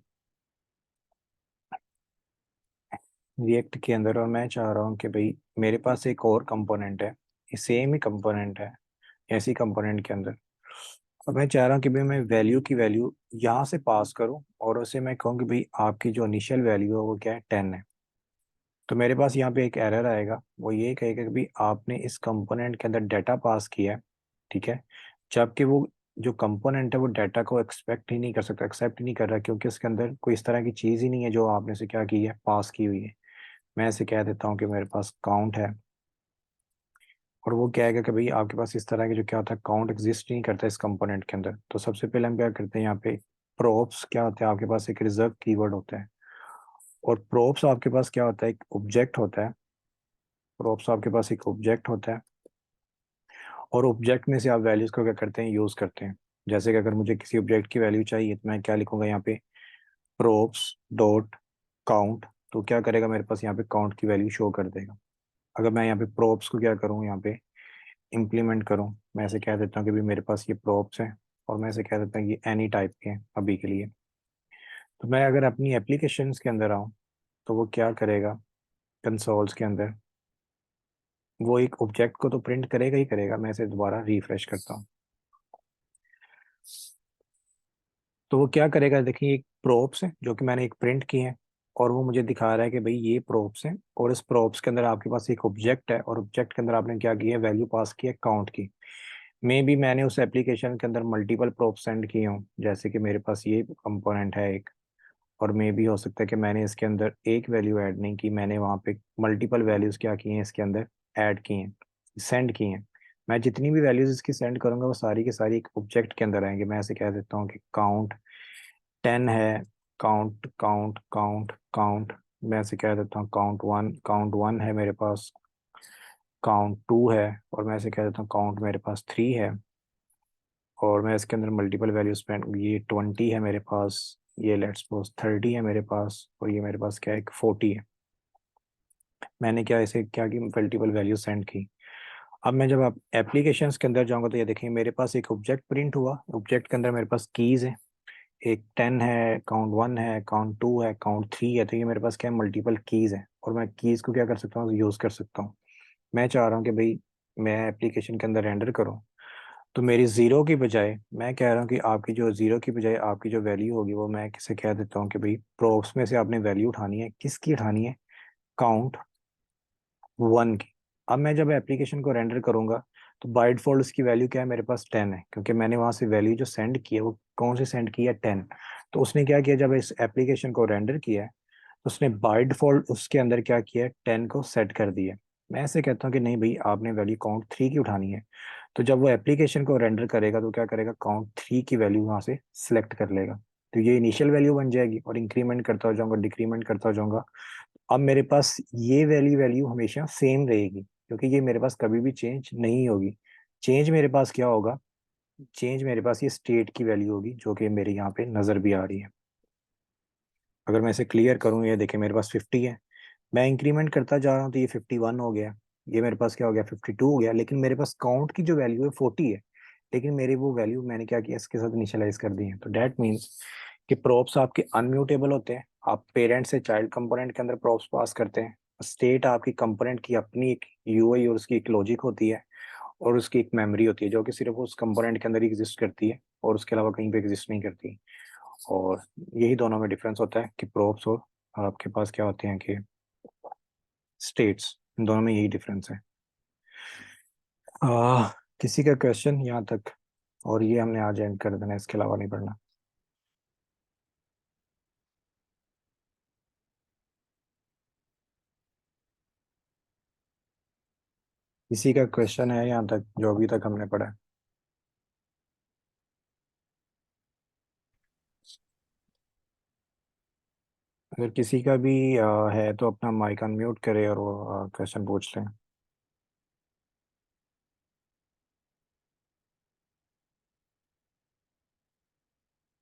रिएक्ट के अंदर, और मैं चाह रहा हूँ कि भाई मेरे पास एक और कंपोनेंट है, ये सेम ही कंपोनेंट है ऐसी कंपोनेंट के अंदर, और मैं चाह रहा हूँ कि भाई मैं वैल्यू की वैल्यू यहाँ से पास करूँ, और उसे मैं कहूँ कि भाई आपकी जो इनिशियल वैल्यू है वो क्या है, 10 है। तो मेरे पास यहाँ पे एक एरर आएगा, वो ये कहेगा कि भाई आपने इस कंपोनेंट के अंदर डाटा पास किया है, ठीक है, जबकि वो जो कंपोनेंट है वो डाटा को एक्सपेक्ट ही नहीं कर सकता, एक्सेप्ट ही नहीं कर रहा, क्योंकि उसके अंदर कोई इस तरह की चीज़ ही नहीं है जो आपने से क्या की है, पास की हुई है। मैं ऐसे कह देता हूँ कि मेरे पास काउंट है, और वो क्या है कि भाई आपके पास इस तरह की जो क्या होता है, काउंट एग्जिस्ट नहीं करता इस कंपोनेंट के अंदर। तो सबसे पहले हम क्या करते हैं, यहाँ पे प्रोप्स क्या होता है, आपके पास एक रिजर्व कीवर्ड होता है। और प्रोप्स आपके पास क्या होता है, एक ऑब्जेक्ट होता है। प्रोप्स आपके पास एक ऑब्जेक्ट होता है, और ऑब्जेक्ट में से आप वैल्यूज को क्या करते हैं, यूज करते हैं। जैसे कि अगर मुझे किसी ऑब्जेक्ट की वैल्यू चाहिए तो मैं क्या लिखूंगा यहाँ पे, प्रोप्स डॉट काउंट। तो क्या करेगा, मेरे पास यहाँ पे काउंट की वैल्यू शो कर देगा। अगर मैं यहाँ पे प्रोप्स को क्या करूँ, यहाँ पे इम्प्लीमेंट करूँ, मैं ऐसे कह देता हूँ कि भी मेरे पास ये प्रॉप्स हैं, और मैं ऐसे कह देता हूँ कि एनी टाइप के हैं अभी के लिए। तो मैं अगर अपनी एप्लीकेशंस के अंदर आऊँ, तो वो क्या करेगा, कंसोल्स के अंदर वो एक ऑब्जेक्ट को तो प्रिंट करेगा ही करेगा। मैं इसे दोबारा रिफ्रेश करता हूँ, तो वो क्या करेगा, देखिए एक प्रोप्स है जो कि मैंने एक प्रिंट की है, और वो मुझे दिखा रहा है कि भाई ये प्रोप्स है, और इस प्रोप्स के अंदर आपके पास एक ऑब्जेक्ट है, और ऑब्जेक्ट के अंदर आपने क्या किया, वैल्यू पास की है काउंट की। मे बी मैंने उस एप्लीकेशन के अंदर मल्टीपल प्रोप सेंड किए हों, जैसे कि मेरे पास ये कंपोनेंट है एक, और मे भी हो सकता है कि मैंने इसके अंदर एक वैल्यू ऐड नहीं की, मैंने वहाँ पे मल्टीपल वैल्यूज क्या की हैं इसके अंदर, ऐड की हैं, सेंड की हैं। मैं जितनी भी वैल्यूज इसकी सेंड करूंगा वो सारी की सारी एक ऑब्जेक्ट के अंदर आएंगे। मैं ऐसे कह देता हूँ कि काउंट 10 है, काउंट काउंट काउंट काउंट। मैं ऐसे कह देता हूँ काउंट 1 है मेरे पास, काउंट 2 है, और मैं ऐसे कह देता हूँ काउंट मेरे पास 3 है। और मैं इसके अंदर मल्टीपल वैल्यू स्पेंड, ये 20 है मेरे पास, ये लेट्स सपोज 30 है मेरे पास, और ये मेरे पास क्या है, 40 है। मैंने क्या इसे क्या की मल्टीपल वैल्यू सेंड की। अब मैं जब आप एप्लीकेशंस के अंदर जाऊंगा तो ये देखें मेरे पास एक ऑब्जेक्ट प्रिंट हुआ, ऑब्जेक्ट के अंदर मेरे पास कीज़ है, एक 10 है, काउंट 1 है, काउंट 2 है, काउंट 3 है। तो ये मेरे पास क्या है, मल्टीपल कीज़ है, और मैं कीज़ को क्या कर सकता हूँ, यूज़ कर सकता हूँ। मैं चाह रहा हूँ कि भाई मैं एप्लीकेशन के अंदर रेंडर करूँ, तो मेरी ज़ीरो की बजाय मैं कह रहा हूँ कि आपकी जो ज़ीरो की बजाय आपकी जो वैल्यू होगी वो मैं किसे कह देता हूँ कि भाई प्रोप्स में से आपने वैल्यू उठानी है, किसकी उठानी है, काउंट 1 की। अब मैं जब एप्लीकेशन को रेंडर करूंगा तो बाय डिफॉल्ट उसकी वैल्यू क्या है, मेरे पास 10 है, क्योंकि मैंने वहां से वैल्यू जो सेंड की है वो कौन सी सेंड की है, 10। तो उसने क्या किया, जब इस एप्लीकेशन को रेंडर किया है तो उसने बाय डिफॉल्ट उसके अंदर क्या किया है, 10 को सेट कर दिया है। मैं ऐसे कहता हूँ कि नहीं भाई आपने वैल्यू काउंट 3 की उठानी है, तो जब वो एप्लीकेशन को रेंडर करेगा तो क्या करेगा, काउंट 3 की वैल्यू वहां से सिलेक्ट कर लेगा। तो ये इनिशियल वैल्यू बन जाएगी, और इंक्रीमेंट करता हो जाऊंगा, डिक्रीमेंट करता हो जाऊंगा। अब मेरे पास ये वैल्यू वैल्यू हमेशा सेम रहेगी, क्योंकि ये मेरे पास कभी भी चेंज नहीं होगी। चेंज मेरे पास क्या होगा, चेंज मेरे पास ये स्टेट की वैल्यू होगी, जो कि मेरे यहाँ पे नज़र भी आ रही है। अगर मैं इसे क्लियर करूँ, ये देखें मेरे पास 50 है, मैं इंक्रीमेंट करता जा रहा हूँ तो ये 51 हो गया, ये मेरे पास क्या हो गया, 52 हो गया, लेकिन मेरे पास काउंट की जो वैल्यू है 40 है। लेकिन मेरी वो वैल्यू मैंने क्या किया, इसके साथ इनिशियलाइज कर दी है। तो डेट मीन्स कि प्रॉप्स आपके अनम्यूटेबल होते हैं। आप पेरेंट से चाइल्ड कंपोनेंट के अंदर प्रॉप्स पास करते हैं। स्टेट आपकी कंपोनेंट की अपनी एक यूआई और उसकी एक लॉजिक होती है, और उसकी एक मेमोरी होती है जो कि सिर्फ उस कंपोनेंट के अंदर ही एग्जिस्ट करती है, और उसके अलावा कहीं पे एग्जिस्ट नहीं करती। और यही दोनों में डिफरेंस होता है कि प्रॉप्स और आपके पास क्या होते हैं कि स्टेट्स, इन दोनों में यही डिफरेंस है। किसी का क्वेश्चन यहाँ तक? और ये हमने आज एंड कर देना, इसके अलावा नहीं पढ़ना। किसी का क्वेश्चन है यहाँ तक जो अभी तक हमने पढ़ा है? अगर किसी का भी है तो अपना माइक अनम्यूट करे और वो क्वेश्चन पूछ लें।